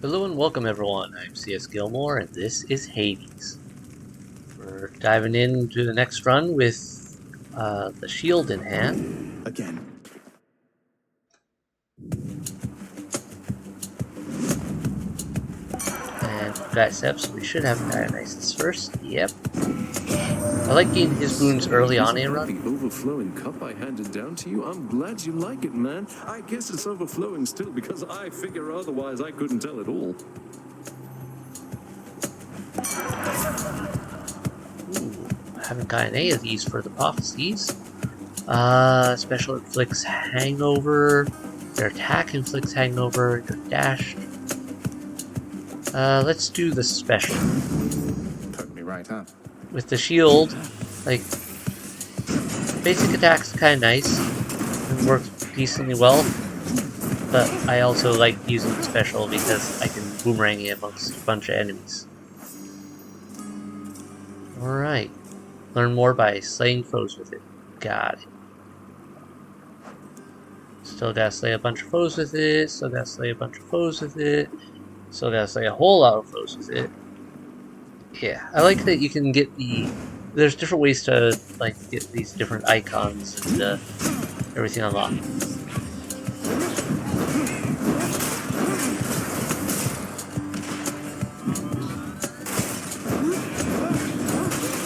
Hello and welcome everyone, I'm C.S.Gilmore and this is Hades. We're diving into the next run with the shield in hand. Again. And we've got steps, so we should have Dionysus first. Yep. I like getting his wounds early on in a run. The overflowing cup I handed down to you, I'm glad you like it, man. I guess it's overflowing still because I figure otherwise I couldn't tell at all. Ooh, haven't gotten any of these for the prophecies. Special inflicts hangover. Your attack inflicts hangover. Your dash. Let's do the special. Totally right, huh? With the shield, like, basic attack's kind of nice. It works decently well. But I also like using the special because I can boomerang it amongst a bunch of enemies. Alright. Learn more by slaying foes with it. Got it. Still gotta slay a bunch of foes with it. Still gotta slay a bunch of foes with it. Still gotta slay a whole lot of foes with it. Yeah, I like that you can get the... There's different ways to, like, get these different icons and everything unlocked.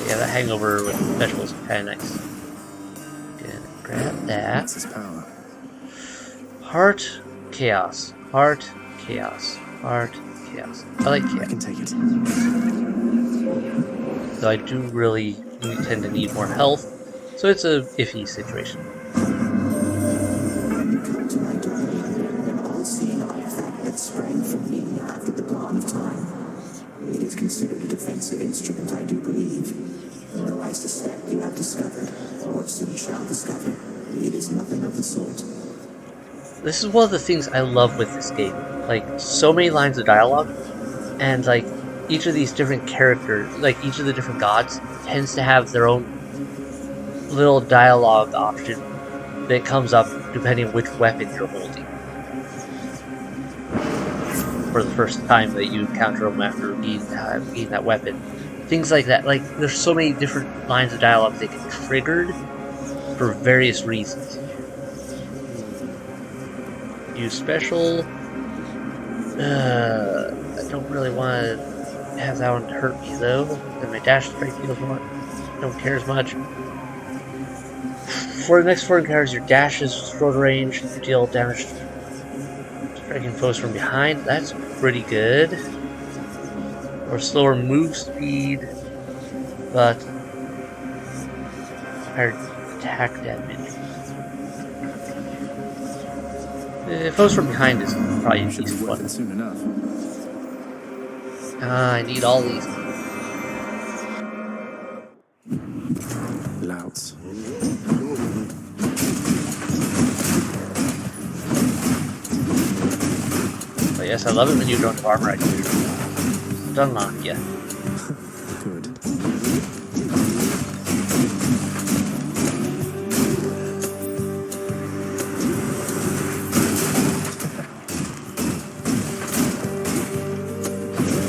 Yeah, that hangover with the special is kind of nice. Gonna grab that. That's his power. Heart, chaos. Heart, chaos. Heart, chaos. I like chaos. I can take it. Though I do really tend to need more health, so it's a iffy situation. All-seeing eye that sprang from me after the dawn of time. It is considered a defensive instrument, I do believe. Though I suspect you have discovered, or soon shall discover, it is nothing of the sort. This is one of the things I love with this game. Like, so many lines of dialogue, and like, each of these different characters, like each of the different gods, tends to have their own little dialogue option that comes up depending on which weapon you're holding. For the first time that you encounter them after being that weapon. Things like that. Like, there's so many different lines of dialogue that get triggered for various reasons. Use special. I don't really want to have that one hurt me though. And my dash strike deals more. Don't care as much. For the next 4 encounters, your dash is short range. You deal damage striking foes from behind. That's pretty good. Or slower move speed, but higher attack damage. Foes from behind is probably a decent one. Soon enough. I need all these. Louds. But yes, I love it when you don't have armor. I can unlock you. Good.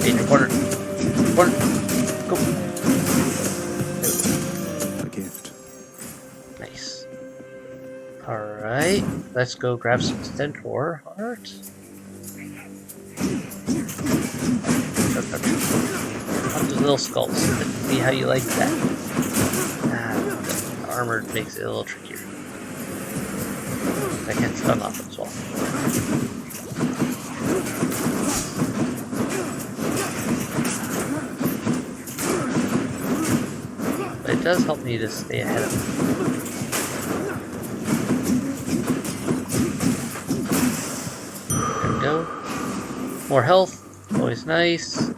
In your corner. Corner. Go. A gift. Nice. Alright. Let's go grab some Centaur heart. Up the little skulls. Let's see how you like that. The armor makes it a little trickier. I can stun off as well. But it does help me to stay ahead of him. There we go. More health. Always nice.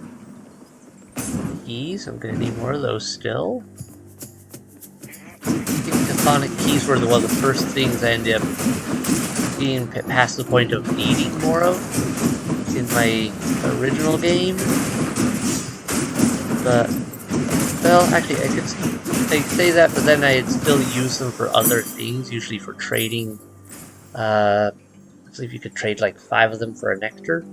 Keys. I'm gonna need more of those still. I think Chthonic keys were one of the first things I ended up being past the point of needing more of in my original game. But, well, actually, I say that, but then I'd still use them for other things, usually for trading. I believe you could trade like 5 of them for a nectar.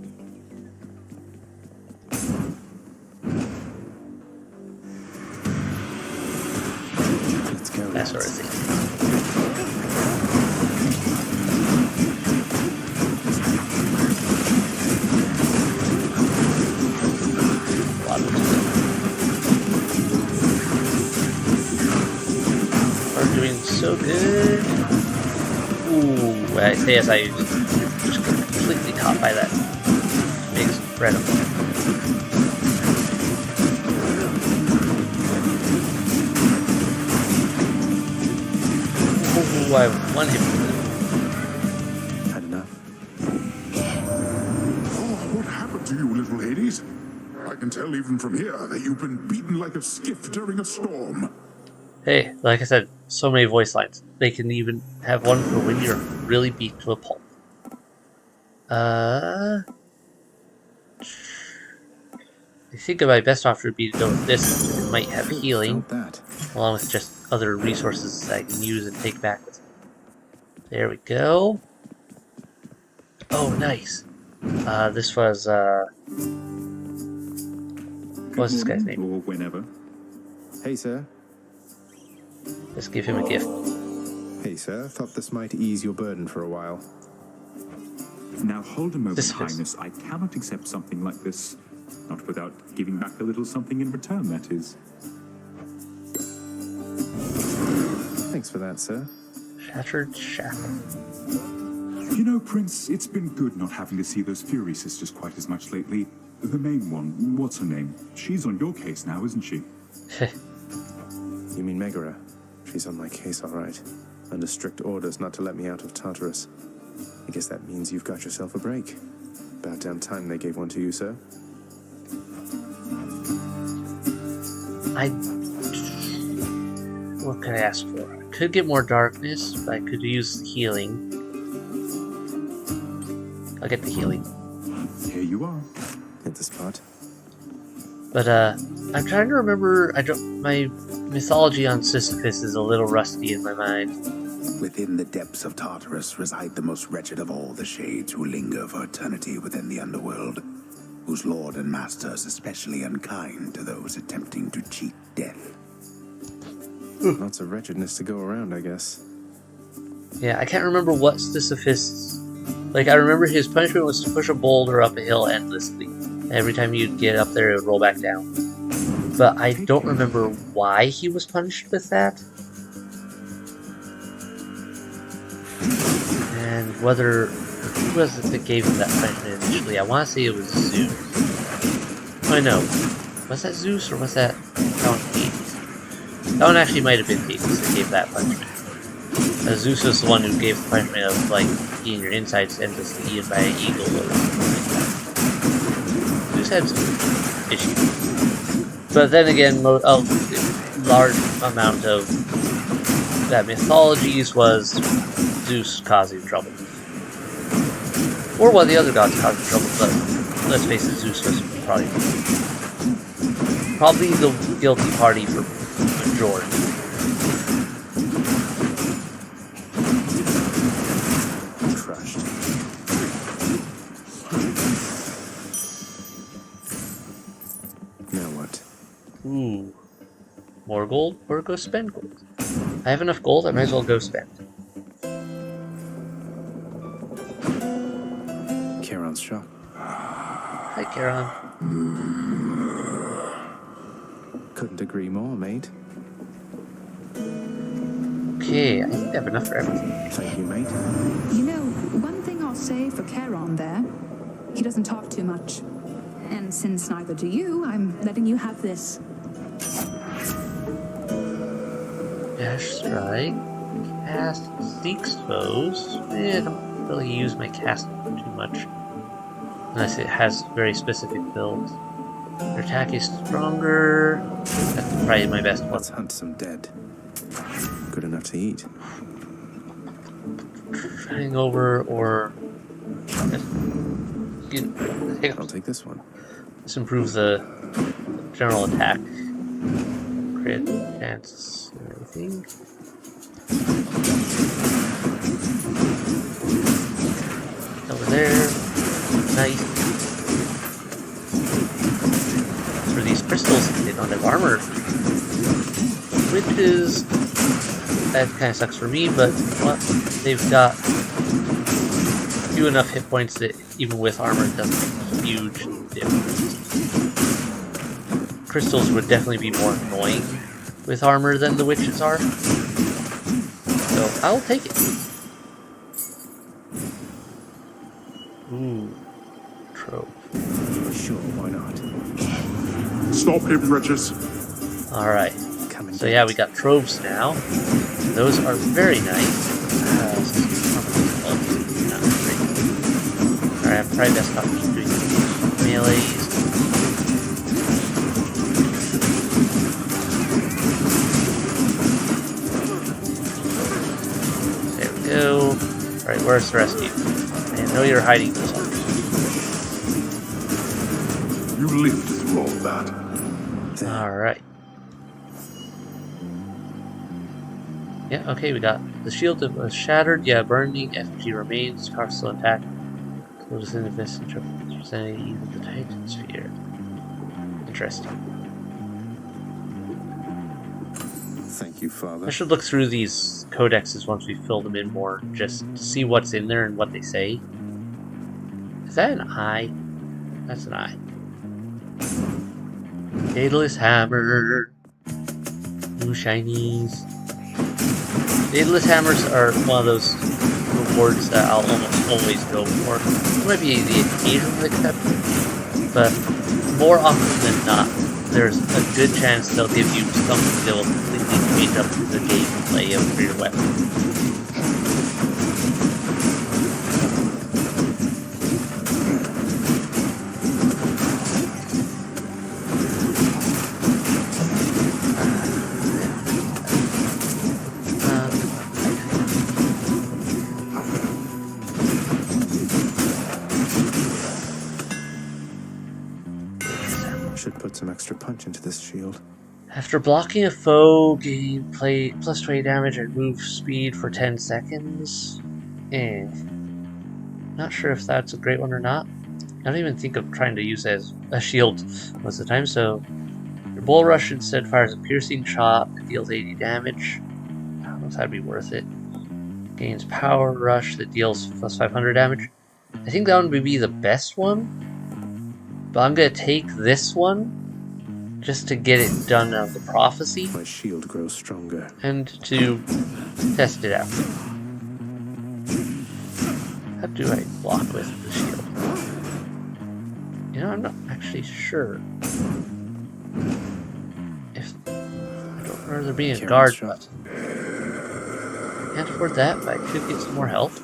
that sort of thing. A lot of them are doing so good. Ooh, I say as I just completely caught by that big spread of them. Ooh, I one hit with it. Had enough. Oh, what happened to you, little Hades? I can tell even from here that you've been beaten like a skiff during a storm. Hey, like I said, so many voice lines. They can even have one for when you're really beat to a pulp. I think my best offer would be to go with this. It might have healing, Felt that. along with just other resources I can use and take back with me. There we go. Oh, nice. This was, what was this guy's name? Or whenever. Hey, sir. Let's give him a gift. Hey, sir. Thought this might ease your burden for a while. Now hold a moment, This is- Highness. I cannot accept something like this. Not without giving back a little something in return, that is. Thanks for that, sir. Shattered Shackle. You know, Prince, it's been good not having to see those Fury sisters quite as much lately. The main one, what's her name? She's on your case now, isn't she? You mean Megara? She's on my case, all right. Under strict orders not to let me out of Tartarus. I guess that means you've got yourself a break. About damn time they gave one to you, sir. What could I ask for? I could get more darkness, but I could use healing. I'll get the healing. Here you are. Hit the spot. But, I'm trying to remember, my mythology on Sisyphus is a little rusty in my mind. Within the depths of Tartarus reside the most wretched of all the shades who linger for eternity within the underworld, whose lord and master is especially unkind to those attempting to cheat death. Lots of wretchedness to go around, I guess. Yeah, I can't remember what Sisyphus... Like, I remember his punishment was to push a boulder up a hill endlessly. Every time you'd get up there, it would roll back down. But I don't remember why he was punished with that. And whether... Who was it that gave him that punishment initially? I want to say it was Zeus. Oh, no. Was that Zeus or was that Hades? That one actually might have been Hades that gave that punishment. Zeus was the one who gave the punishment of, like, eating your insides endlessly eaten by an eagle or something like that. Zeus had some issues. But then again, a large amount of that mythologies was Zeus causing trouble. Or one of the other gods causing trouble, but let's face it, Zeus was probably the guilty party for majority. Crushed. Now what? Ooh. More gold or go spend gold? I have enough gold, I might as well go spend. Charon's shop. Hi, Charon. Couldn't agree more, mate. Okay, I think I have enough for everything. Thank you, mate. You know, one thing I'll say for Charon there, he doesn't talk too much. And since neither do you, I'm letting you have this. Dash strike. Cast seeks foes. I don't really use my cast too much. Unless it has very specific builds. Your attack is stronger. That's probably my best one. Let's hunt some dead. Good enough to eat. Hangover or... I'll take this one. This improves the general attack. Crit chance and everything. Over there. Nice. For these crystals, they don't have armor. Which is that kind of sucks for me, but well, they've got few enough hit points that even with armor it doesn't make a huge difference. Crystals would definitely be more annoying with armor than the witches are. So I'll take it. Ooh, trove. Sure, why not? Stop him, wretches. Alright. So yeah, we got troves now. Those are very nice. Alright, I'm probably best not keep doing melees. There we go. Alright, where's the rest of you? I know you're hiding somewhere. You lived through all that. Alright. Yeah, okay, we got the shield that was shattered. Yeah, burning effigy remains. Car still intact. Close in the vestige of representing the Titan sphere. Interesting. Thank you, Father. I should look through these codexes once we fill them in more, just to see what's in there and what they say. Is that an eye? That's an eye. Daedalus hammer. New shinies. Daedalus hammers are one of those rewards that I'll almost always go for. It might be the occasional exception, but more often than not, there's a good chance they'll give you something that will completely change up the gameplay of your weapon. Should put some extra punch into this shield. After blocking a foe, gain play plus 20 damage and move speed for 10 seconds. Not sure if that's a great one or not. I don't even think of trying to use it as a shield most of the time, so your bull rush instead fires a piercing shot that deals 80 damage. I don't know if that'd be worth it. Gains power rush that deals plus 500 damage. I think that one would be the best one, but I'm gonna take this one just to get it done out of the prophecy. My shield grows stronger. And to test it out. How do I block with the shield? You know, I'm not actually sure. If I don't remember there being a guard button. Can't afford that, but I could get some more health.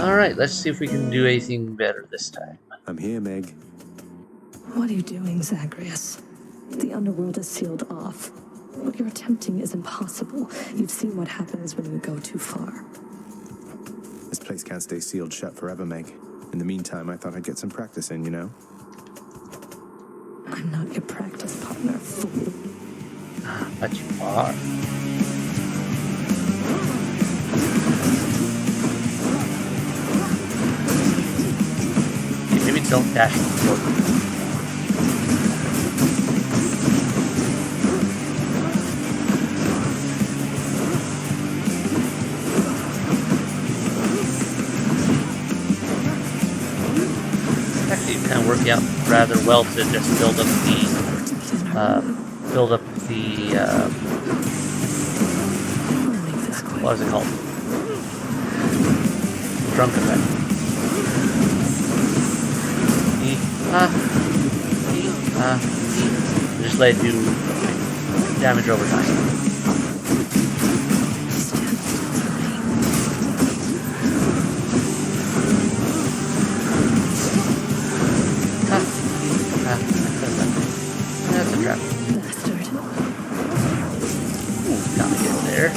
Alright, let's see if we can do anything better this time. I'm here, Meg. What are you doing, Zagreus? The underworld is sealed off. What you're attempting is impossible. You've seen what happens when you go too far. This place can't stay sealed shut forever, Meg. In the meantime, I thought I'd get some practice in, you know? I'm not your practice partner, fool. But you are. Okay, maybe don't dash forward. Actually, kind of working out rather well to just build up the what is it called? Drunk effect. Just let it do damage over time. That's a trap. Bastard. Ooh, gotta get there.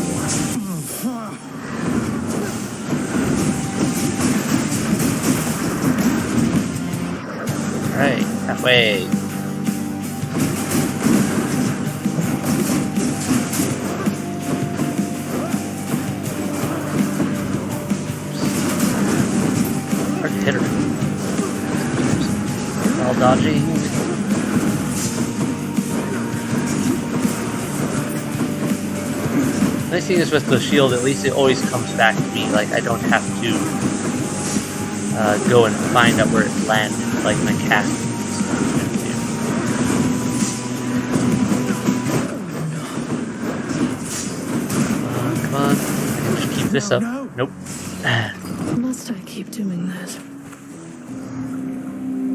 Alright, halfway. Hard to hit her. All dodging. Nice thing is with the shield, at least it always comes back to me. Like, I don't have to go and find out where it landed, like my cast. Come on. I can just keep this up. No. Nope. Must I keep doing that?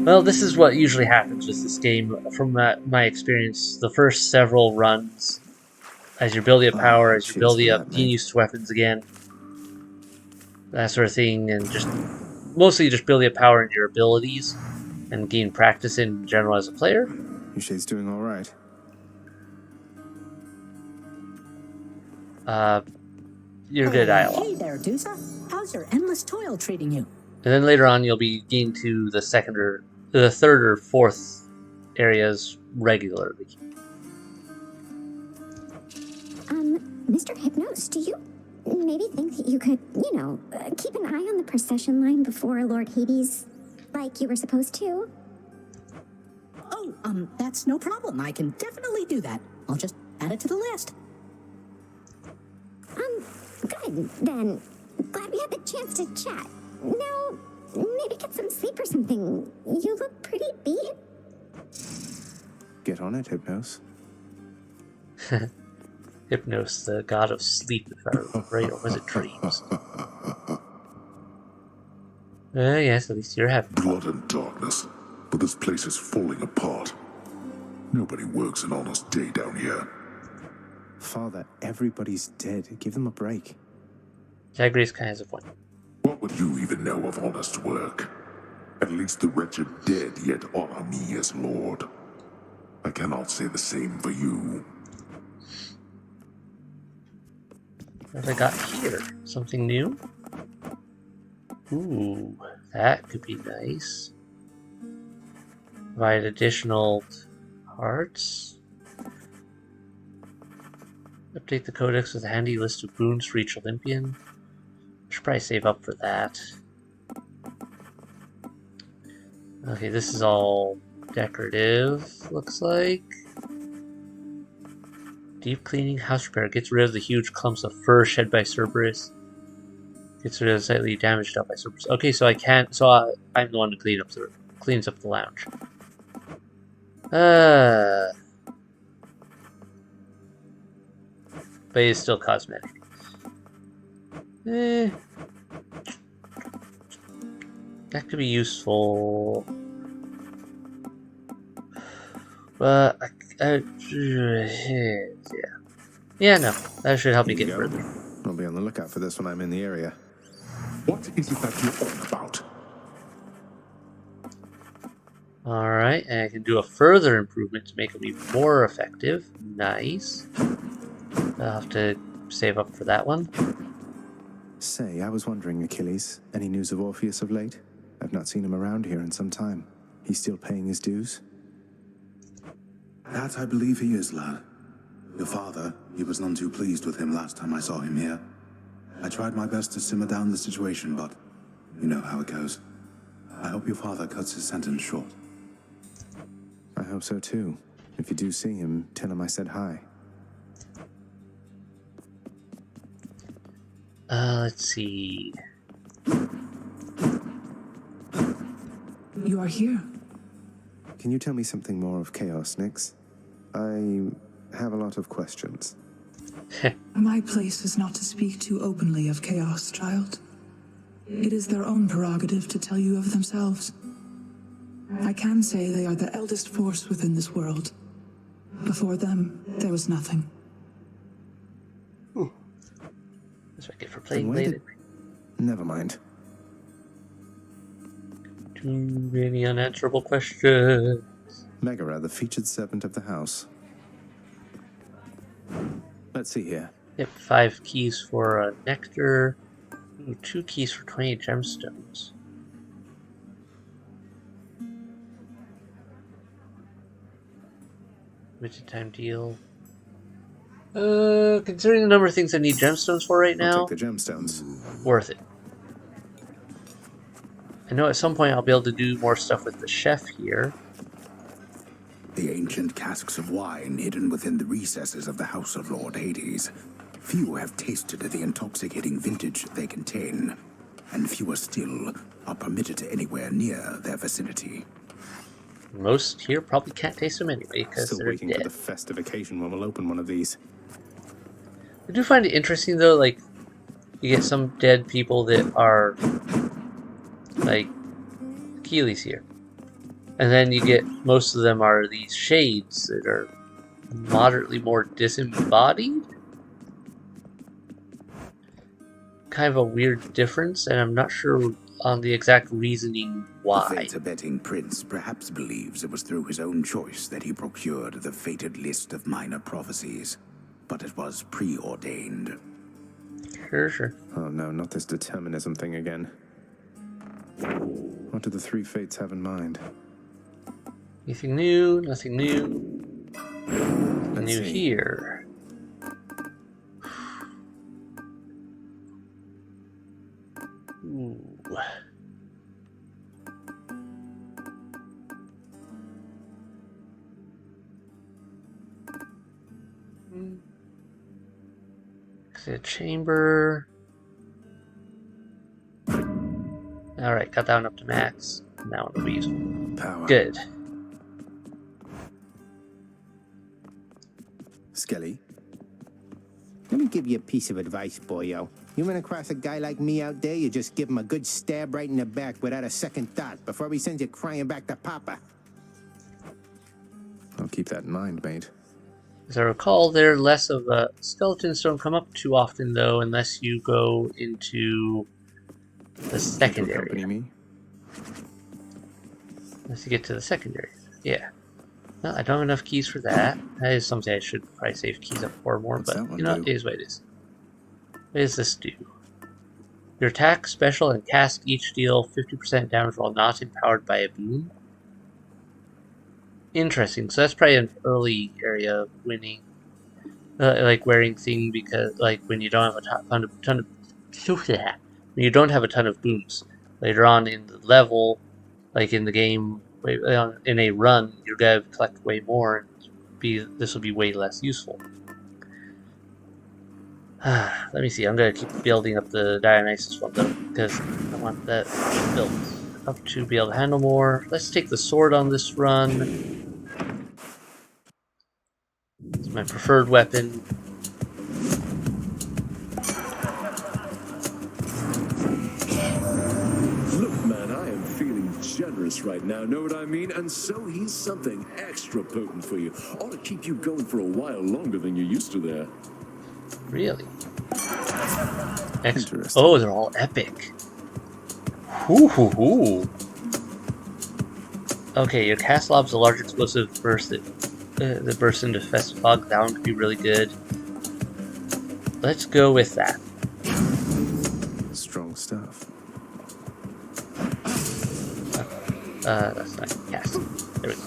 Well, this is what usually happens with this game. From my experience, the first several runs, as you're building up power, as you're building up getting used to weapons again, that sort of thing, and just mostly just building up power in your abilities and gain practice in general as a player. Yushe's doing all right. You're good at dialogue. Hey there, Dusa. How's your endless toil treating you? And then later on, you'll be getting to the third or fourth areas regularly. Mr. Hypnos, do you maybe think that you could, keep an eye on the procession line before Lord Hades, like you were supposed to? Oh, that's no problem. I can definitely do that. I'll just add it to the list. Good, then. Glad we had the chance to chat. Now, maybe get some sleep or something. You look pretty beat. Get on it, Hypnos. Hypnos, the god of sleep, if I remember right, or was it dreams? Yes, at least you're having fun. Blood and darkness, but this place is falling apart. Nobody works an honest day down here. Father, everybody's dead. Give them a break. Zagreus kind of has a point. What would you even know of honest work? At least the wretched dead yet honor me as Lord. I cannot say the same for you. What have I got here? Something new? Ooh, that could be nice. Provide additional hearts. Update the codex with a handy list of boons for each Olympian. Should probably save up for that. Okay, this is all decorative, looks like. Deep cleaning, house repair. Gets rid of the huge clumps of fur shed by Cerberus. Gets rid of the slightly damaged up by Cerberus. Okay, so I can't. So I'm the one who cleans up the lounge. But it's still cosmetic. That could be useful. But yeah, no, that should help me get further. I'll be on the lookout for this when I'm in the area. What is it that you're on about? Alright, and I can do a further improvement to make them even more effective. Nice. I'll have to save up for that one. Say, I was wondering, Achilles, any news of Orpheus of late? I've not seen him around here in some time. He's still paying his dues? That I believe he is, lad. Your father, he was none too pleased with him last time I saw him here. I tried my best to simmer down the situation, but you know how it goes. I hope your father cuts his sentence short. I hope so too. If you do see him, tell him I said hi. Let's see. You are here. Can you tell me something more of Chaos, Nyx? I have a lot of questions. My place is not to speak too openly of chaos, child. It is their own prerogative to tell you of themselves. I can say they are the eldest force within this world. Before them, there was nothing. That's what I get for playing late. Never mind. Too many unanswerable questions. Megara, the featured servant of the house. Let's see here. Yep, 5 keys for a nectar. Ooh, 2 keys for 20 gemstones. Limited time deal. Considering the number of things I need gemstones for right now, I'll take the gemstones. Worth it. I know at some point I'll be able to do more stuff with the chef here. The ancient casks of wine hidden within the recesses of the House of Lord Hades. Few have tasted the intoxicating vintage they contain, and fewer still are permitted anywhere near their vicinity. Most here probably can't taste them anyway because Still they're waiting for dead. the festive occasion when we'll open one of these. I do find it interesting though, like, you get some dead people that are, like, Keeley's here. And then you get, most of them are these shades that are moderately more disembodied. Kind of a weird difference, and I'm not sure on the exact reasoning The why. fate-abetting prince perhaps believes it was through his own choice that he procured the fated list of minor prophecies, but it was preordained. Sure. Oh no, not this determinism thing again. What do the three fates have in mind? Anything new? Nothing new. Nothing new see. here. Ooh. Exit chamber. Alright, got that one up to max. Now it'll be useful. Power. Good. Skelly? Let me give you a piece of advice, boyo. You run across a guy like me out there, you just give him a good stab right in the back without a second thought before he sends you crying back to Papa. I'll keep that in mind, mate. As I recall, they're less of a... Skeletons don't come up too often, though, unless you go into the secondary. Accompany me? Unless you get to the secondary. Yeah. Well, I don't have enough keys for that. That is something I should probably save keys up for more, What's but that one you know, do? it is what it is. What does this do? Your attack, special, and cast each deal 50% damage while not empowered by a boon. Interesting. So that's probably an early area of winning, like wearing thing, because like when you don't have a ton of when you don't have a ton of boons later on in the level, like in the game, in a run, you're gonna collect way more, and this will be way less useful. Let me see. I'm gonna keep building up the Dionysus one though, because I want that built up to be able to handle more. Let's take the sword on this run. It's my preferred weapon. Look, man, I am feeling generous right now, know what I mean? And so he's something extra potent for you. Ought to keep you going for a while longer than you used to there. Really? Interesting. Oh, they're all epic. Hoo. Okay, your cast lobs a large explosive burst that bursts into festive fog. That one could be really good. Let's go with that. Strong stuff. That's not cast. There we go.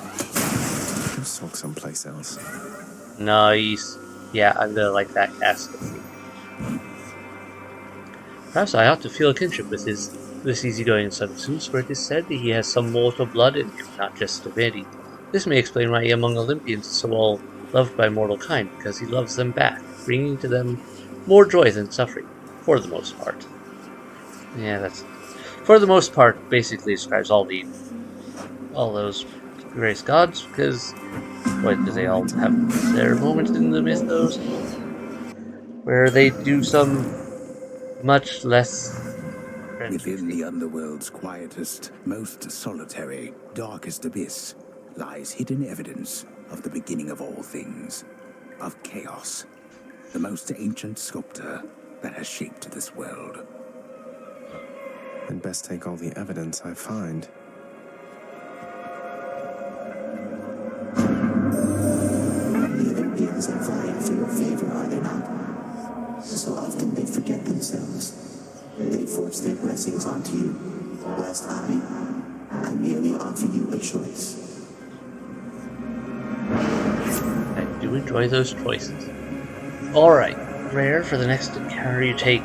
Go sulk someplace else. Nice. Yeah, I'm gonna like that cast. Perhaps I ought to feel a kinship with this easygoing son of Zeus, for it is said that he has some mortal blood in him, not just divinity. This may explain why he among Olympians is so well loved by mortal kind, because he loves them back, bringing to them more joy than suffering, for the most part. Yeah, that's... For the most part, basically describes all those various gods, because... What, do they all have their moments in the mythos? Where they do some much less... Within the underworld's quietest, most solitary, darkest abyss lies hidden evidence of the beginning of all things, of chaos, the most ancient sculptor that has shaped this world. I'd best take all the evidence I find. The Olympians are vying for your favor, are they not? So often they forget themselves. They force their blessings onto you, whilst I merely offer you a choice. I do enjoy those choices. Alright, Rare, for the next encounter you take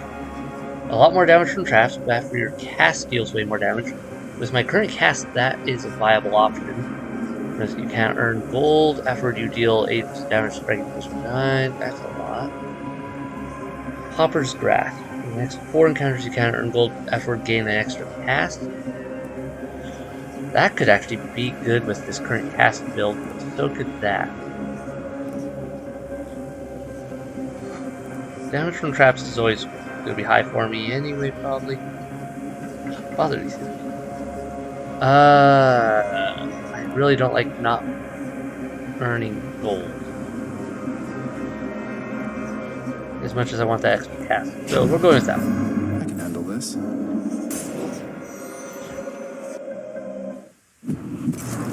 a lot more damage from traps, but after your cast deals way more damage. With my current cast, that is a viable option. Because you can't earn gold. Afterward, you deal 8 damage striking plus 9. That's a lot. Pauper's Grasp. For the next 4 encounters you can earn gold afterward, gain an extra cast. That could actually be good with this current cast build, but so could that. Damage from traps is always going to be high for me anyway, probably. Bother these things. I really don't like not earning gold as much as I want that extra cast. So we're going with that one. I can handle this.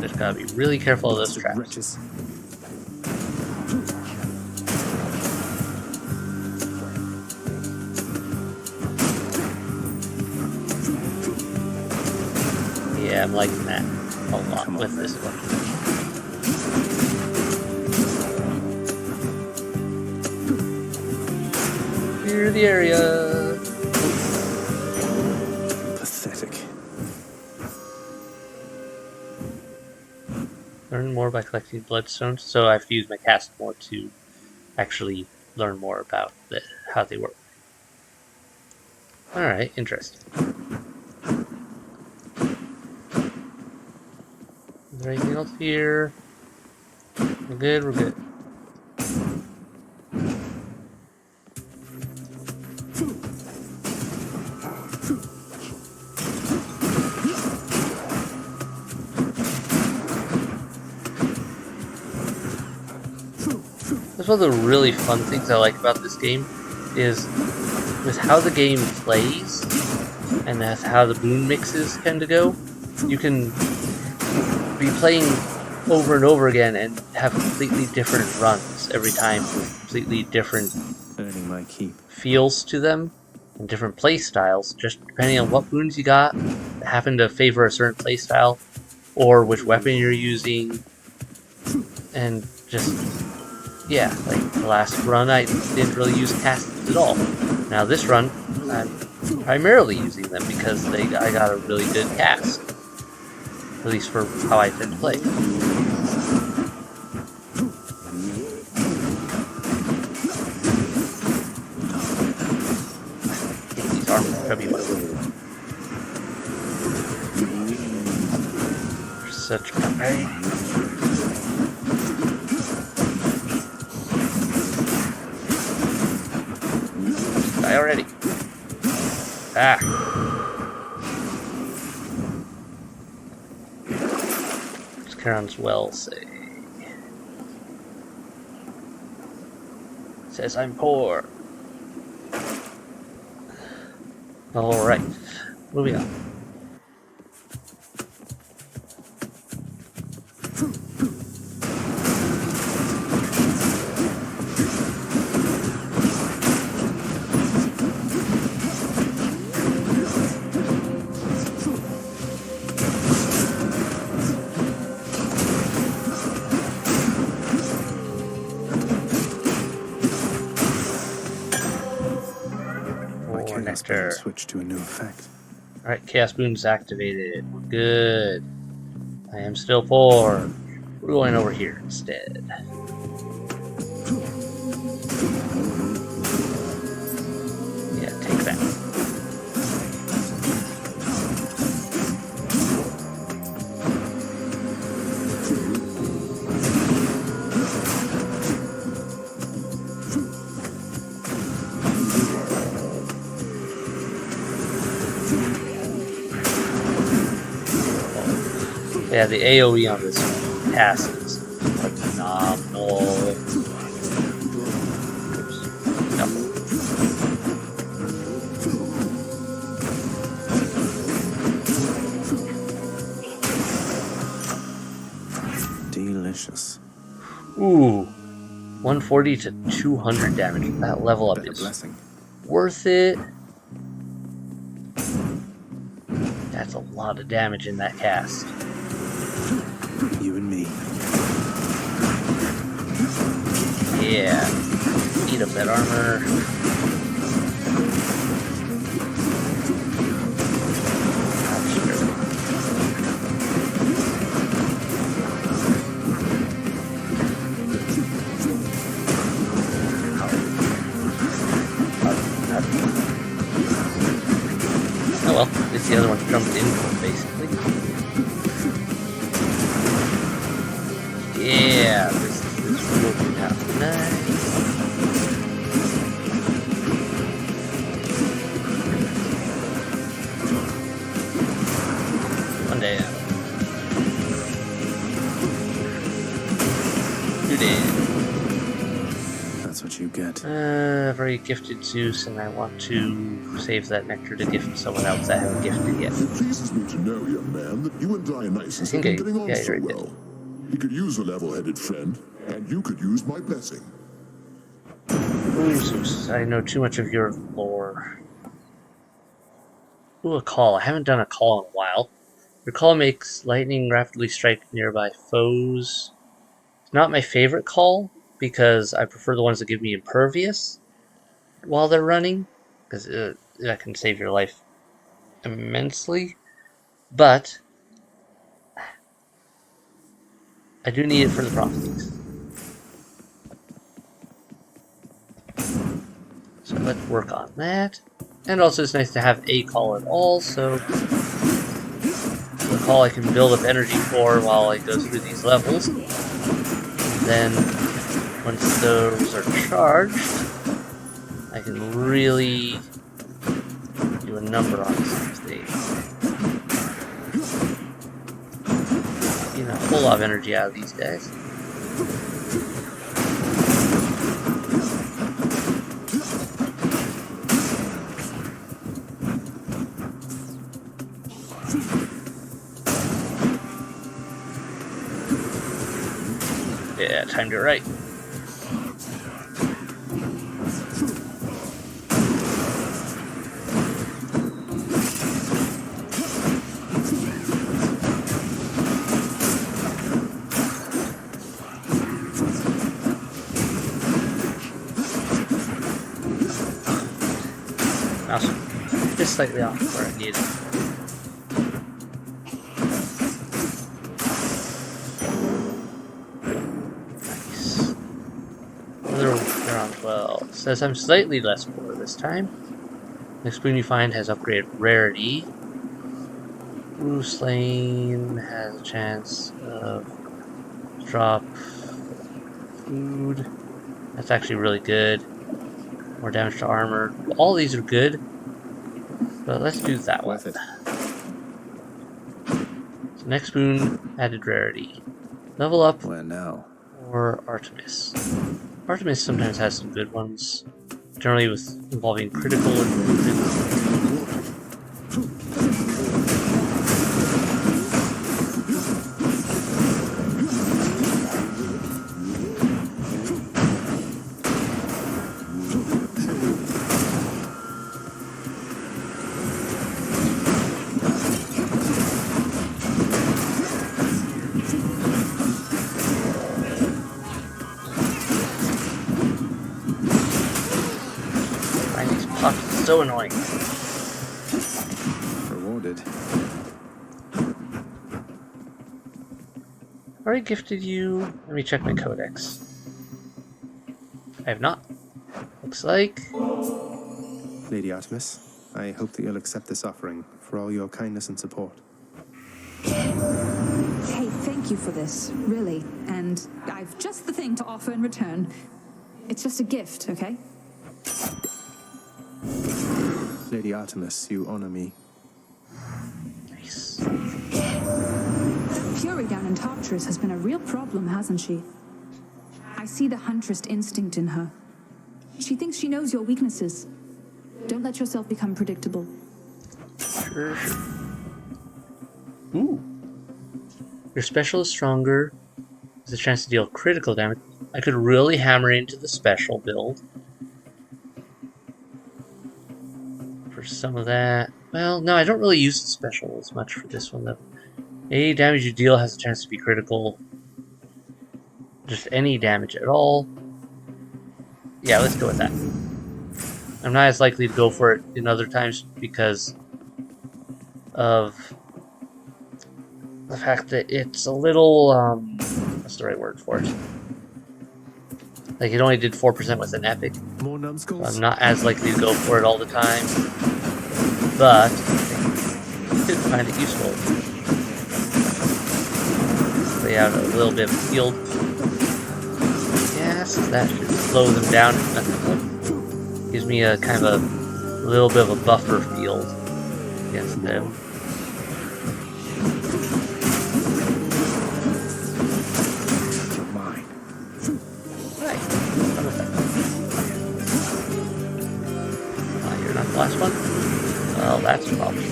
Just gotta be really careful of those traps. Wretches. Yeah, I'm liking that a lot with this one. Clear the area. Pathetic. Learn more by collecting bloodstones, so I have to use my cast more to actually learn more about how they work. Alright, interesting. Is there anything else here? We're good, we're good. That's one of the really fun things I like about this game, is with how the game plays, and that's how the boon mixes tend to go. You can be playing over and over again and have completely different runs every time with completely different Earning my keep. feels to them and different play styles, just depending on what boons you got that happen to favor a certain play style or which weapon you're using. And just, yeah, like the last run I didn't really use casts at all. Now this run I'm primarily using them because I got a really good cast. At least for how I tend to play. These armor chubby ones. They're such a pain. Die already. Ah. Charon's well say. Says I'm poor. Alright, moving on. Switch to a new effect. Alright, Chaos Boon's activated. We're good. I am still poor. We're going over here instead. Yeah, take that. Yeah, the AoE on this cast is phenomenal. Oops. No. Delicious. Ooh. 140 to 200 damage. That level up is worth it. That's a lot of damage in that cast. You and me. Yeah. Eat up that armor. the other one's jumped into him, basically. Yeah, this is working out nice. One day now. 2 days. That's what you get. Very gifted Zeus, and I want to save that nectar to gift someone else I haven't gifted yet. It pleases me to know, young man, that you and Dionysus have been getting on so well. He could use a level-headed friend, and you could use my blessing. Ooh, Zeus, I know too much of your lore. Ooh, a call. I haven't done a call in a while. Your call makes lightning rapidly strike nearby foes. It's not my favorite call, because I prefer the ones that give me impervious while they're running, because that can save your life immensely. But I do need it for the prophecies. So let's work on that. And also it's nice to have a call at all, so the call I can build up energy for while I go through these levels. Then once those are charged, I can really do a number on some things. Getting a whole lot of energy out of these guys. Yeah, timed it right. Awesome. Just slightly off where I need it. They're on 12. Says I'm slightly less poor this time. Next boon you find has upgraded rarity. Ooh, Slain has a chance of drop food. That's actually really good. More damage to armor. All these are good. But let's do that one. So next boon, added rarity. Level up. Where now? Or Artemis. Artemis sometimes has some good ones, generally with involving critical improvements. So annoying. Rewarded. Already gifted you. Let me check my codex. I have not. Looks like. Lady Artemis, I hope that you'll accept this offering for all your kindness and support. Hey, thank you for this, really. And I've just the thing to offer in return. It's just a gift, okay? Lady Artemis, you honor me. Nice. Fury down in Tartarus has been a real problem, hasn't she? I see the huntress instinct in her. She thinks she knows your weaknesses. Don't let yourself become predictable. Sure. Ooh. Your special is stronger. There's a chance to deal critical damage. I could really hammer into the special build. For some of that. Well, no, I don't really use the special as much for this one, though. Any damage you deal has a chance to be critical. Just any damage at all. Yeah, let's go with that. I'm not as likely to go for it in other times because of the fact that it's a little, what's the right word for it? Like, it only did 4% with an epic. More numbskulls? So I'm not as likely to go for it all the time. But could find it useful. Lay out a little bit of field. Yes, that should slow them down. Gives me a kind of a little bit of a buffer field against them. Last one? Well, that's a problem.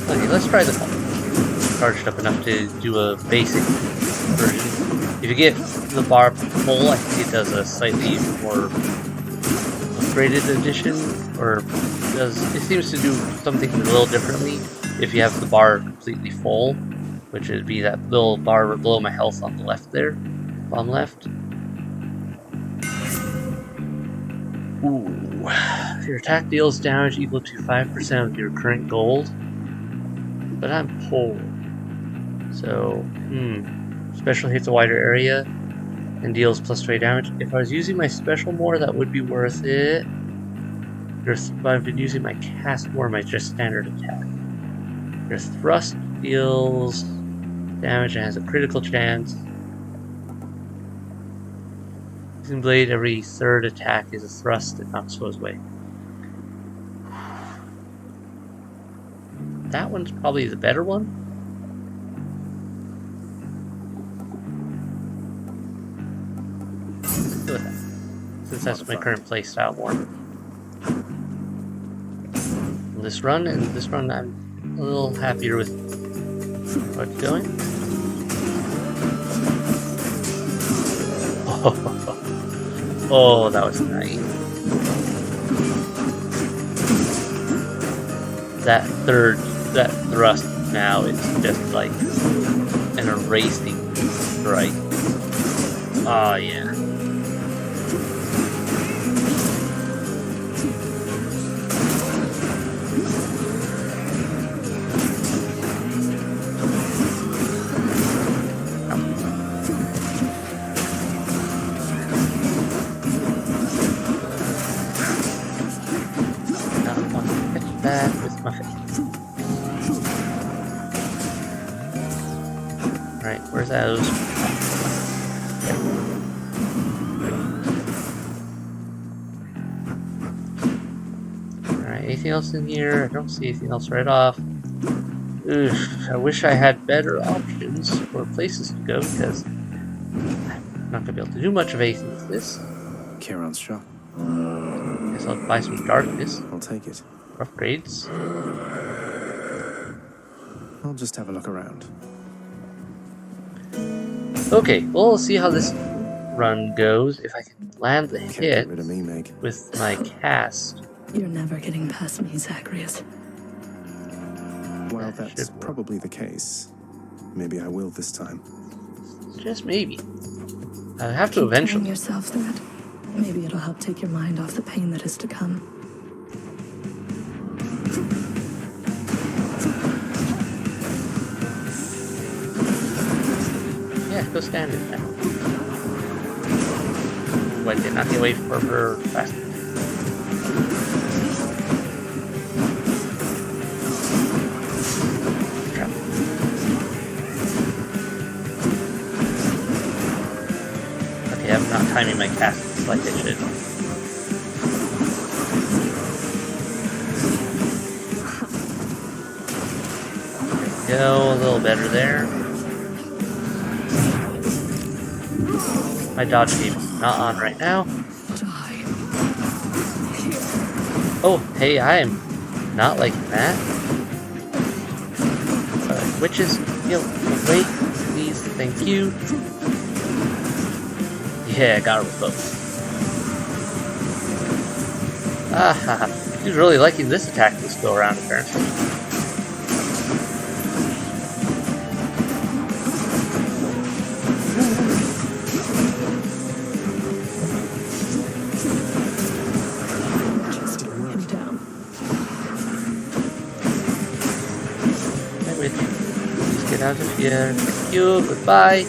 Okay, let's try this one. Charged up enough to do a basic version. If you get the bar full, I think it does a slightly more upgraded edition, or it seems to do something a little differently if you have the bar completely full, which would be that little bar below my health on the left there, bottom left. Ooh. Your attack deals damage equal to 5% of your current gold. But I'm poor. So, special hits a wider area and deals plus 20 damage. If I was using my special more, that would be worth it. But I've been using my cast more, my just standard attack. Your thrust deals damage and has a critical chance. Using blade, every third attack is a thrust that knocks foes away. That one's probably the better one. Let's go with that, since that's my current playstyle more. This run, and this run I'm a little happier with what's going. Oh, that was nice. That thrust now is just like an erasing strike. Oh yeah. Right, where's those? Alright, anything else in here? I don't see anything else right off. Oof, I wish I had better options or places to go, because I'm not going to be able to do much of anything with this. Charon's shop. Guess I'll buy some darkness. I'll take it. Upgrades. I'll just have a look around. Okay, well, we'll see how this run goes. If I can land the Can't hit get rid of me, Meg. with my cast. You're never getting past me, Zacharias. Well, that's probably the case. Maybe I will this time. Just maybe. I have to Keep eventually. telling yourself that. Maybe it'll help take your mind off the pain that is to come. Yeah, go stand it now. Ooh, I did not get away from her fast. Trap. Okay, I'm not timing my casts like I should. There we go, a little better there. My dodge game is not on right now. Oh, hey, I am not liking that. Witches, wait, please, thank you. Yeah, got her with both. Ah, he's really liking this attack this go around, apparently. Out of here. Thank you. Goodbye.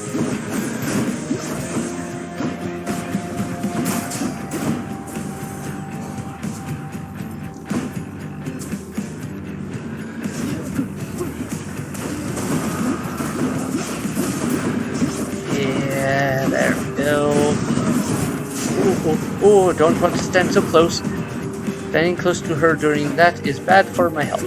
Oh, don't want to stand so close. Standing close to her during that is bad for my health.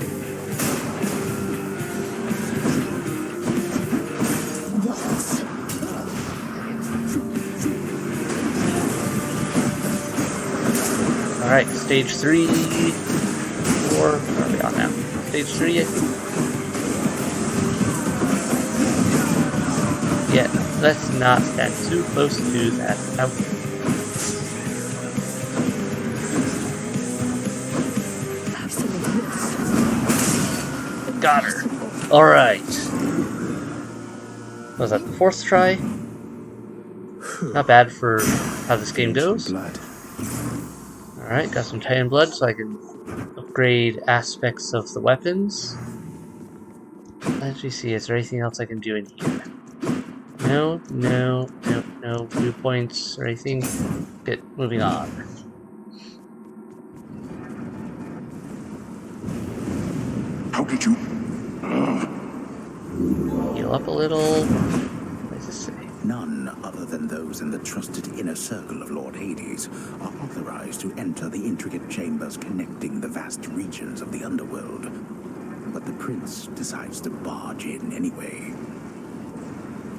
Alright, stage 3, 4, where are we on now? Stage 3, I think. Yeah, let's not stand too close to that. Got her. Alright. Was that the 4th try? Not bad for how this game goes. Alright, got some Titan blood so I can upgrade aspects of the weapons. Let me see, is there anything else I can do in here? No viewpoints or anything. Good, moving on. How did you? Heal up a little. What does this say? None other than those in the trusted inner circle of Lord Hades are authorized to enter the intricate chambers connecting the vast regions of the underworld. But the prince decides to barge in anyway.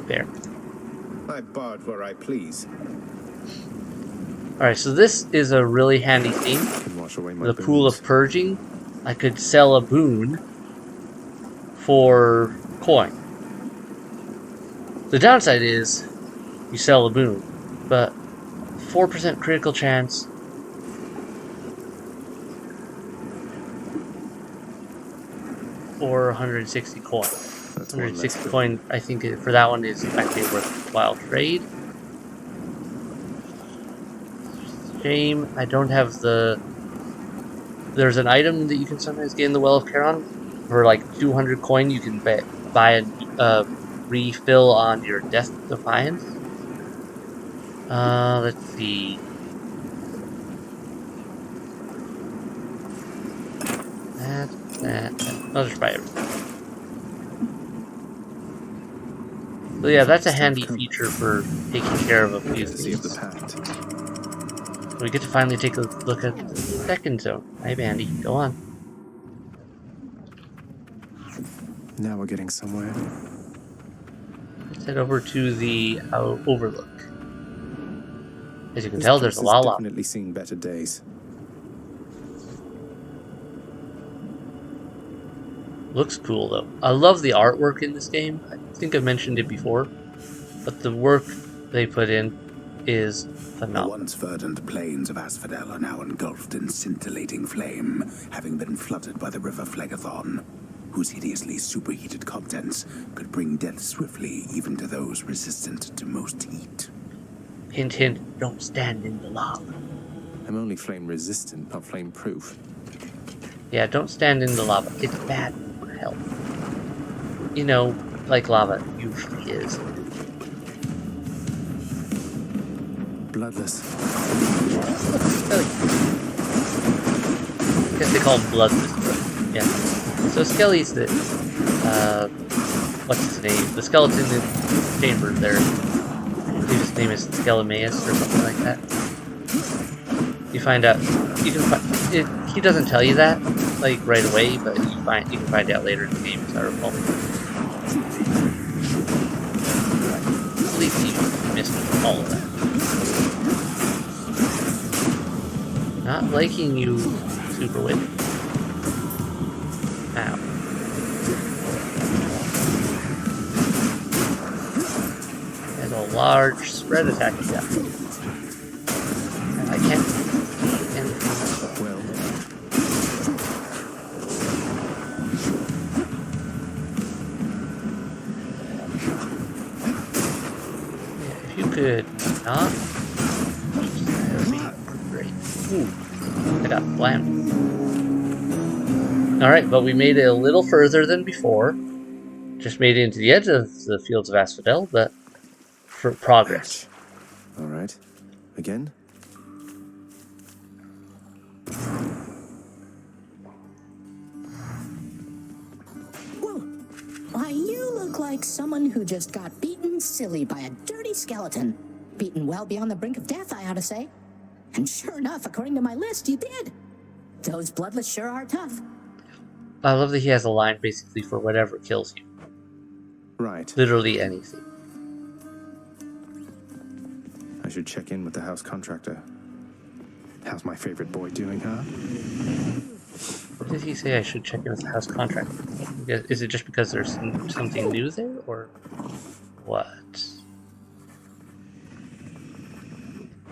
There. I barge where I please. Alright, so this is a really handy thing. The pool of purging. I could sell a boon for coin. The downside is you sell a boon, but 4% critical chance. Or 160 coin. 160 coin, I think for that one is actually a worthwhile trade. Shame I don't have the... There's an item that you can sometimes get in the Well of Charon. For like 200 coin you can buy a refill on your Death Defiance. Let's see. That. I'll just buy everything. So yeah, that's a handy feature for taking care of a few things. We get to finally take a look at the second zone. Hi, Bandy. Go on. Now we're getting somewhere. Let's head over to the overlook. As you can tell, there's a lot of lava. Definitely seen better days. Looks cool though. I love the artwork in this game. I think I've mentioned it before, but the work they put in is phenomenal. The once verdant plains of Asphodel are now engulfed in scintillating flame, having been flooded by the river Phlegethon, whose hideously superheated contents could bring death swiftly even to those resistant to most heat. Hint, hint, don't stand in the lava. I'm only flame resistant, not flame proof. Yeah, don't stand in the lava. It's bad for health. You know, like lava usually is. Bloodless. I guess they call them bloodless, but yeah. So Skelly's the, what's his name? The skeleton in the chamber there. I believe his name is Skelemaeus or something like that. You find out, you can find, he doesn't tell you that, like, right away, but you can find out later in the game, as I recall. At least he missed all of that. Not liking you, Super Wit. Ow. There's a large spread attack down. I can't. Well. Yeah, if you could not. That would be great. Ooh. I got slammed. Alright, but we made it a little further than before. Just made it into the edge of the fields of Asphodel, but for progress. Alright. Again? Whoa. Why, you look like someone who just got beaten silly by a dirty skeleton. Beaten well beyond the brink of death, I ought to say. And sure enough, according to my list, you did. Those bloodless sure are tough. I love that he has a line basically for whatever kills you. Right. Literally anything. I should check in with the house contractor. How's my favorite boy doing, huh? What did he say I should check in with the house contractor? Is it just because there's something new there, or what?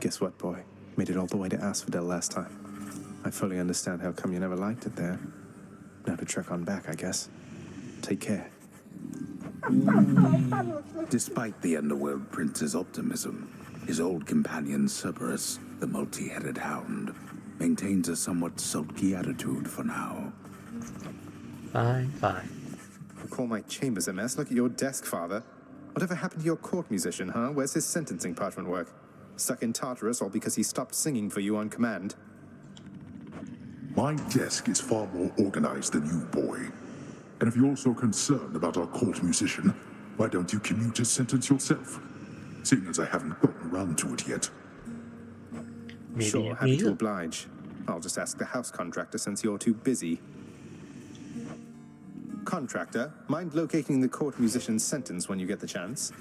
Guess what, boy? Made it all the way to Asphodel last time. I fully understand how come you never liked it there. Now to trek on back, I guess. Take care. Despite the Underworld Prince's optimism, his old companion Cerberus, the multi-headed hound, maintains a somewhat sulky attitude for now. Fine, fine. You call my chambers a mess? Look at your desk, Father. Whatever happened to your court musician, huh? Where's his sentencing parchment work? Stuck in Tartarus all because he stopped singing for you on command? My desk is far more organized than you, boy. And if you're so concerned about our court musician, why don't you commute his sentence yourself? Seeing as I haven't gotten around to it yet. Maybe Sure, happy to oblige. I'll just ask the house contractor since you're too busy. Contractor, mind locating the court musician's sentence when you get the chance?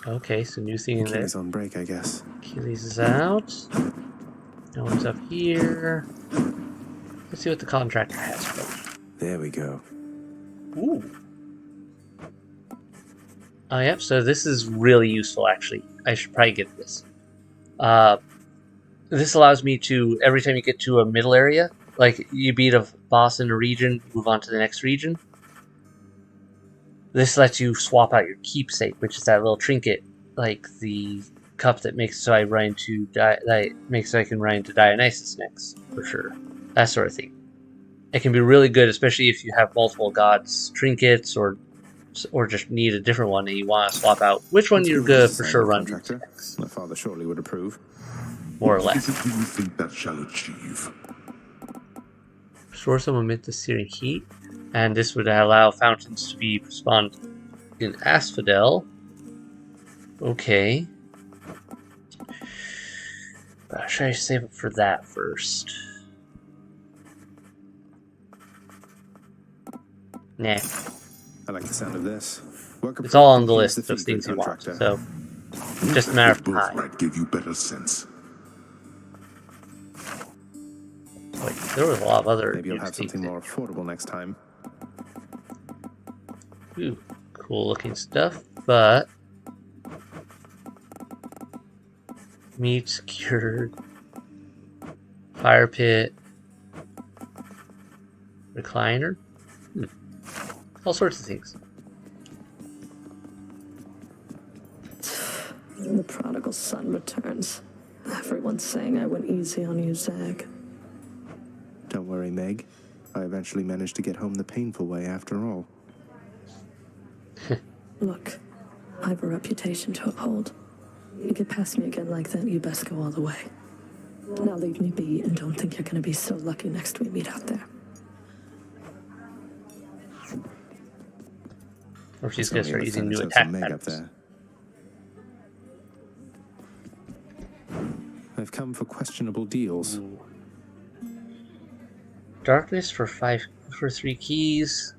Okay, so new thing in there. Achilles on break, I guess. Achilles is out. No one's up here. Let's see what the contractor has for me. There we go. Ooh. Oh, yep, so this is really useful, actually. I should probably get this. This allows me to, every time you get to a middle area, like you beat a boss in a region, move on to the next region. This lets you swap out your keepsake, which is that little trinket, like the cup that makes so I run into that makes so I can run into Dionysus next, for sure. That sort of thing. It can be really good, especially if you have multiple gods trinkets or just need a different one and you want to swap out which one you're good for sure run into next. My father surely would approve. More or What less. is it you think that shall achieve? Restore some amid the searing heat, and this would allow fountains to be spawned in Asphodel. Okay. Should I save up for that first? Nah. I like the sound of this. It's all on the list of things you want, so just a matter of time. Might give you better sense. Wait, there was a lot of other. Maybe you'll have something more affordable next time. Ooh, cool looking stuff, but meat secured, fire pit, recliner, all sorts of things. The prodigal son returns. Everyone's saying I went easy on you, Zag. Don't worry, Meg. I eventually managed to get home the painful way after all. Look, I have a reputation to uphold. You get past me again like that, you best go all the way. Now leave me be and don't think you're gonna be so lucky next we meet out there. Or she's gonna start using new attack patterns. I've come for questionable deals. Ooh. Darkness for 3 keys.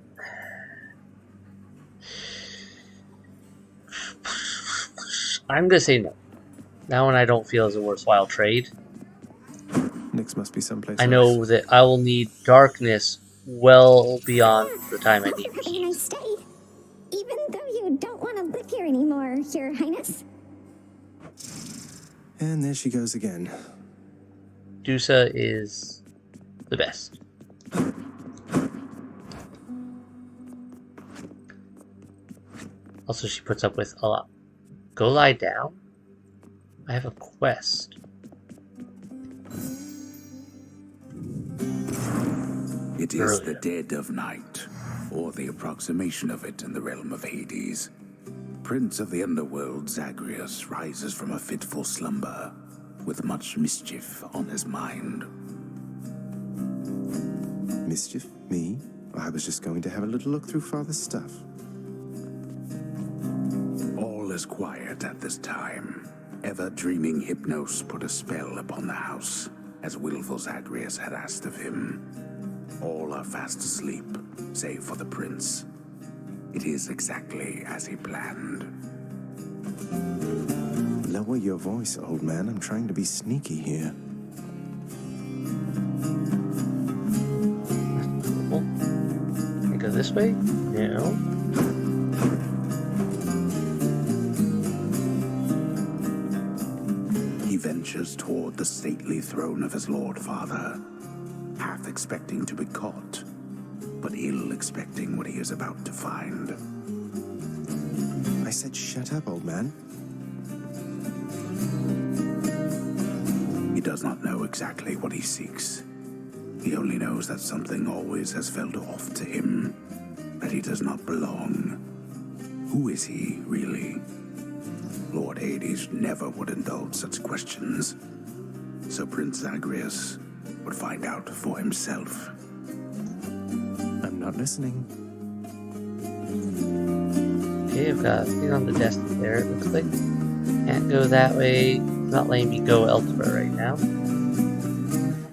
I'm gonna say no. That one I don't feel is a worthwhile trade. Nyx must be someplace I know that I will need darkness well beyond the time I need. Can I stay? Even though you don't want to live here anymore, Your Highness. And there she goes again. Dusa is the best. Also, she puts up with a lot. Go lie down? I have a quest. It is the dead of night, or the approximation of it in the realm of Hades. Prince of the underworld, Zagreus, rises from a fitful slumber, with much mischief on his mind. Mischief? Me? I was just going to have a little look through Father's stuff. All is quiet at this time. Ever-dreaming Hypnos put a spell upon the house, as willful Zagreus had asked of him. All are fast asleep, save for the prince. It is exactly as he planned. Lower your voice, old man. I'm trying to be sneaky here. Cool. Can I go this way? No. He ventures toward the stately throne of his lord father, half expecting to be caught, but ill expecting what he is about to find. I said shut up, old man. He does not know exactly what he seeks. He only knows that something always has felt off to him, that he does not belong. Who is he, really? Lord Hades never would indulge such questions, so Prince Zagreus would find out for himself. I'm not listening. Okay, I've got a thing on the desk there, it looks like. Can't go that way. It's not letting me go elsewhere right now.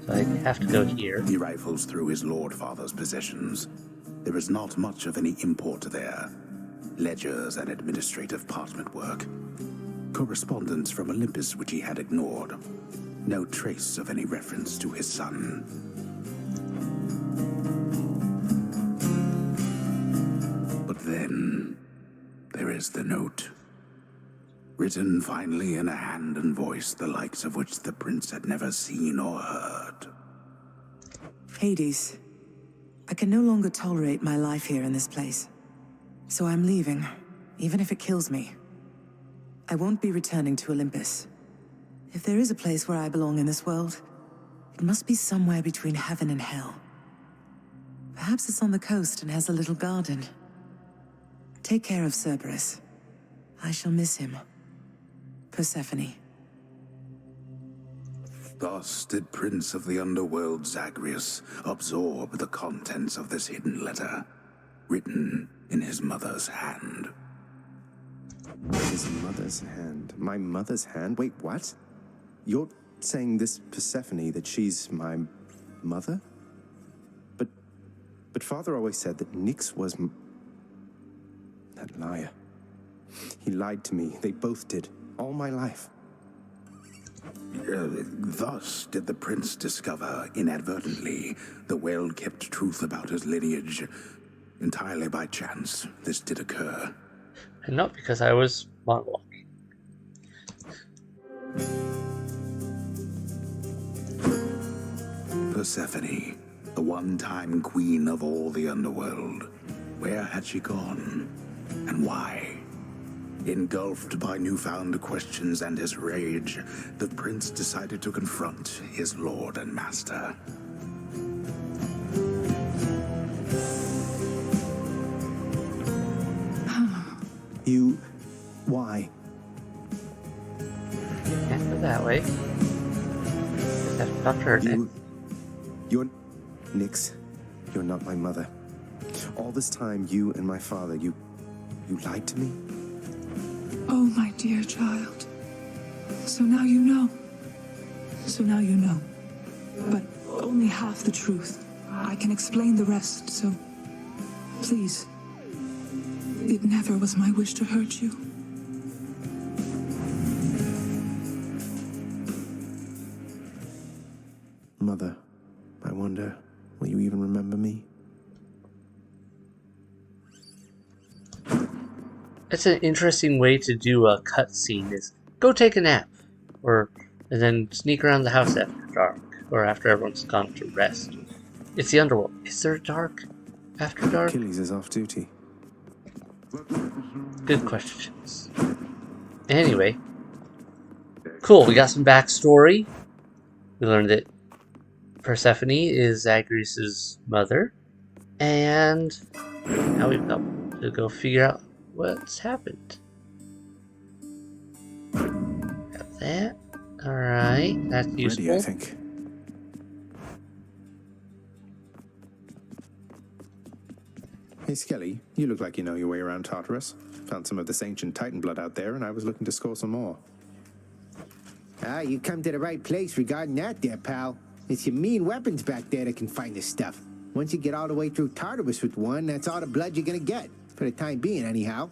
So I have to go here. He rifles through his lord father's possessions. There is not much of any import there. Ledgers and administrative parchment work. Correspondence from Olympus which he had ignored. No trace of any reference to his son. But then, there is the note. Written finally in a hand and voice the likes of which the prince had never seen or heard. Hades, I can no longer tolerate my life here in this place. So I'm leaving, even if it kills me. I won't be returning to Olympus. If there is a place where I belong in this world, it must be somewhere between heaven and hell. Perhaps it's on the coast and has a little garden. Take care of Cerberus. I shall miss him. Persephone. Thus did Prince of the Underworld Zagreus absorb the contents of this hidden letter, written in his mother's hand. His mother's hand. My mother's hand? Wait, what? You're saying this Persephone, that she's my mother? But Father always said that Nyx was that liar. He lied to me. They both did. All my life. Thus did the prince discover, inadvertently, the well-kept truth about his lineage. Entirely by chance, this did occur. And not because I was monologuing. Persephone, the one-time queen of all the underworld. Where had she gone? And why? Engulfed by newfound questions and his rage, the prince decided to confront his lord and master. You... why? Can't go that way. Just have to talk to her next. You're... Nyx, you're not my mother. All this time, you and my father, you lied to me? Oh, my dear child. So now you know. So now you know. But only half the truth. I can explain the rest, so... Please. It never was my wish to hurt you. Mother, I wonder, will you even remember me? It's an interesting way to do a cutscene, is go take a nap. And then sneak around the house after dark. Or after everyone's gone to rest. It's the underworld. Is there dark after dark? Achilles is off duty. Good questions. Anyway. Cool, we got some backstory. We learned that Persephone is Zagreus' mother. And now we've got to go figure out what's happened. Got that. Alright, that's useful. Ready, I think. Hey, Skelly, you look like you know your way around Tartarus. Found some of this ancient Titan blood out there, and I was looking to score some more. Ah, you come to the right place regarding that there, pal. It's your mean weapons back there that can find this stuff. Once you get all the way through Tartarus with one, that's all the blood you're gonna get. For the time being, anyhow.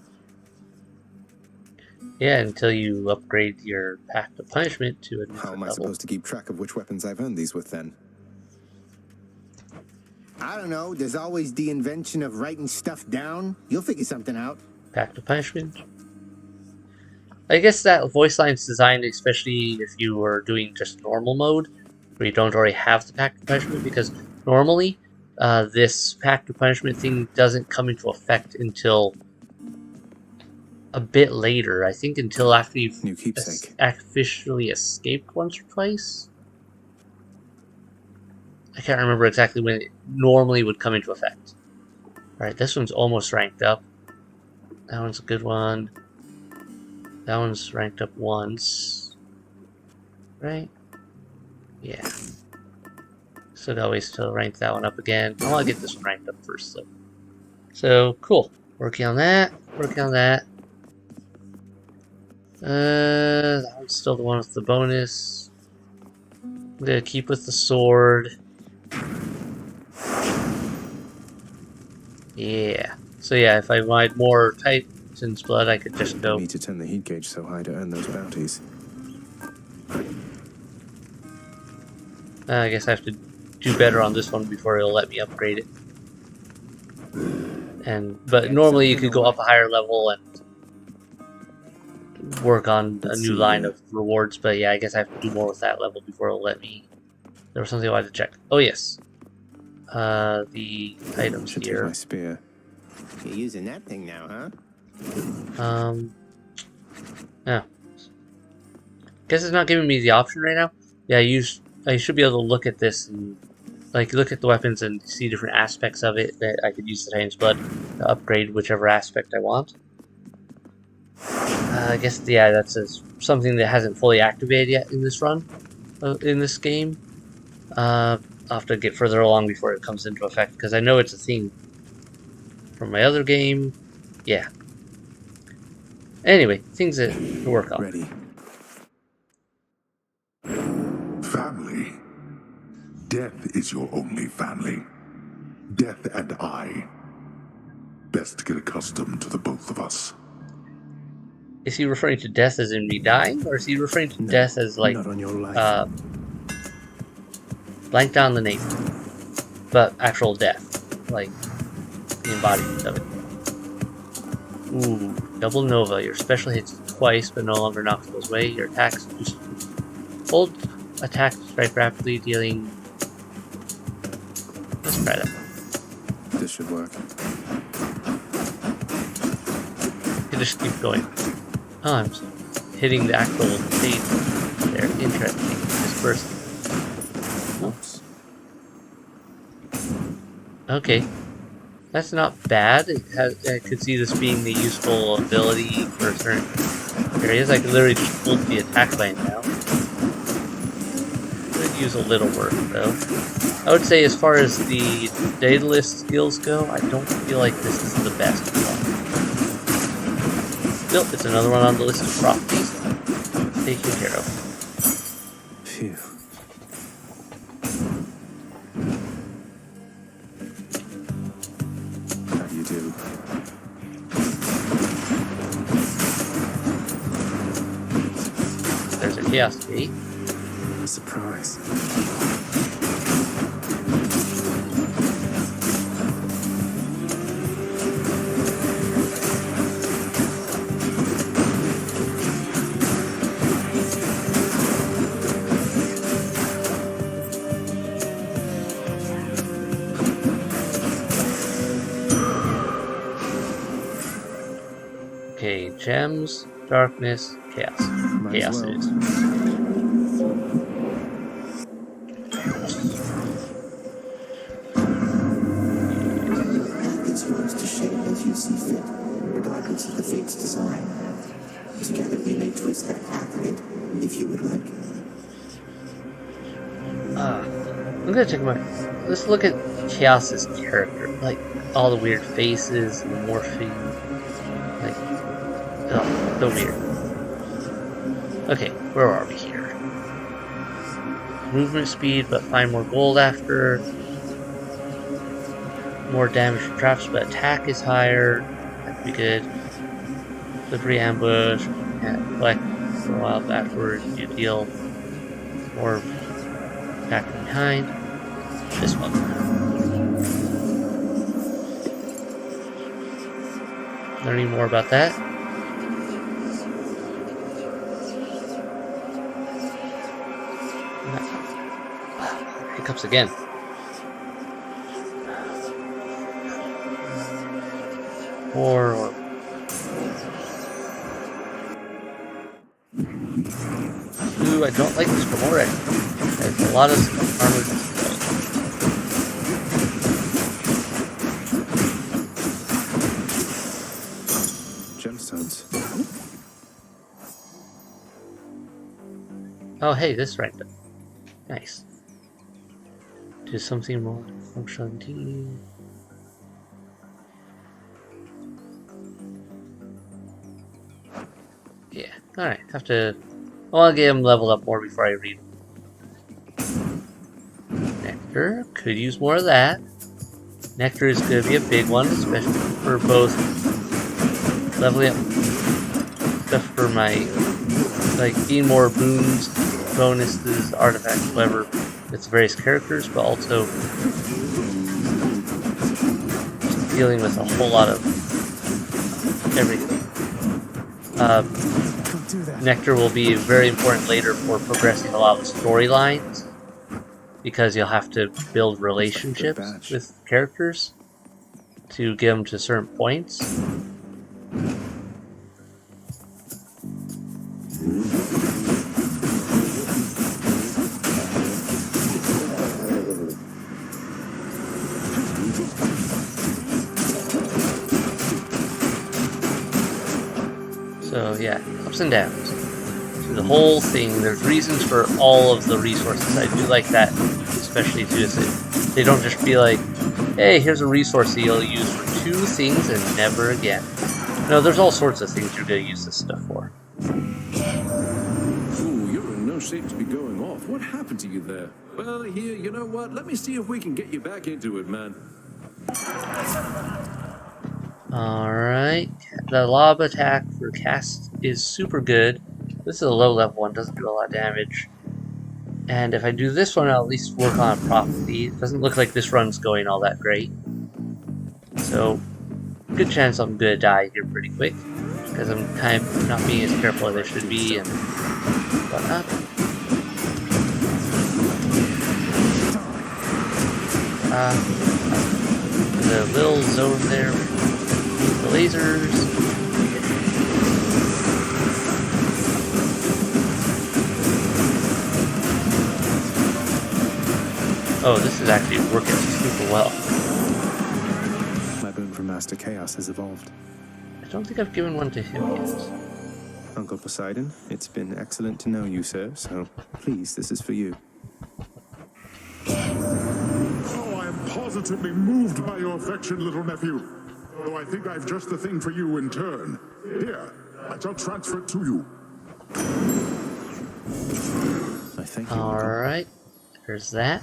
Yeah, until you upgrade your Pact of Punishment to a different How am I level. supposed to keep track of which weapons I've earned these with, then? I don't know. There's always the invention of writing stuff down. You'll figure something out. Pact of Punishment. I guess that voice line's designed especially if you were doing just normal mode, where you don't already have the Pact of Punishment, because normally this Pact of Punishment thing doesn't come into effect until a bit later. I think until after you've New keepsake. officially escaped once or twice. I can't remember exactly when it normally would come into effect. Alright, this one's almost ranked up. That one's a good one. That one's ranked up once. Right? Yeah. Still got ways to rank that one up again. I want to get this one ranked up first, though. So, cool. Working on that. Working on that. That one's still the one with the bonus. I'm gonna keep with the sword. Yeah. So yeah, if I wanted more Titan's blood, I could just go. I need to turn the heat gauge so high to earn those bounties. I guess I have to do better on this one before it'll let me upgrade it. But normally you could go up a higher level and work on a new line of rewards. But yeah, I guess I have to do more with that level before it'll let me. There was something I wanted to check. Oh yes, the items Should here. take my spear. You're using that thing now, huh? Yeah. Guess it's not giving me the option right now. Yeah, I should be able to look at this and look at the weapons and see different aspects of it that I could use the Titan's blood to upgrade whichever aspect I want. I guess yeah, that's something that hasn't fully activated yet in this run, in this game. I'll have to get further along before it comes into effect because I know it's a thing from my other game. Yeah. Anyway, things to work on. Ready. Family. Death is your only family. Death and I. Best get accustomed to the both of us. Is he referring to death as in me dying, or is he referring to death as like not on your life. Blank down the name, but actual death, like the embodiment of it? Ooh, double Nova. Your special hits twice, but no longer knocks those away. Your attacks just hold attack to strike rapidly, dealing. Let's try that. This should work. You can just keep going. Oh, I'm hitting the actual state there. Interesting. Dispersing. Oops. Okay. That's not bad. I could see this being the useful ability for certain areas. I could literally just hold the attack button now. Could use a little work, though. I would say as far as the Daedalus skills go, I don't feel like this is the best one. Still, it's another one on the list of properties taken care of. Phew. How do you do? There's a chaos gate. Surprise. Okay, gems, darkness, chaos. Chaos it is. It's yours to shape as you see fit, regardless of the fate's design. Together we may twist that path a bit, if you would like. I'm gonna check my. Let's look at Chaos's character. like all the weird faces and the morphing, like, oh, so weird. Okay, where are we here? Movement speed, but find more gold after. More damage from traps, but attack is higher. That could be good. Slippery ambush. Can't collect for a while, but afterwards you deal more attack from behind. This one. Learning more about that. Hiccups again. Or ooh, I don't like this from already. There's a lot of armored display. Gemstones. Oh hey, this ranked up. Nice. Do something more functionality. Yeah, alright, have to... I want to get him leveled up more before I read him. Nectar, could use more of that. Nectar is going to be a big one, especially for both leveling up stuff for my, like, getting more boons, bonuses, artifacts, whatever, with various characters, but also dealing with a whole lot of everything. Nectar will be very important later for progressing a lot of storylines, because you'll have to build relationships with characters to get them to certain points. So yeah, ups and downs. So the whole thing, there's reasons for all of the resources. I do like that, especially too, is that they don't just be like, hey, here's a resource that you'll use for 2 things and never again. No, there's all sorts of things you're going to use this stuff for. Ooh, you're in no shape to be going off. What happened to you there? Well, here, you know what? Let me see if we can get you back into it, man. Alright, the lob attack for cast is super good. This is a low level one, doesn't do a lot of damage. And if I do this one, I'll at least work on prophecy. It doesn't look like this run's going all that great. So, good chance I'm gonna die here pretty quick, because I'm kind of not being as careful as I should be and whatnot. The little zone there, the lasers. Oh, this is actually working super well. My boon from Master Chaos has evolved. I don't think I've given one to him yet. Uncle Poseidon, it's been excellent to know you, sir, so please, this is for you. Oh, I am positively moved by your affection, little nephew. Though I think I've just the thing for you in turn. Here, I shall transfer it to you. I thank you. Alright, there's that.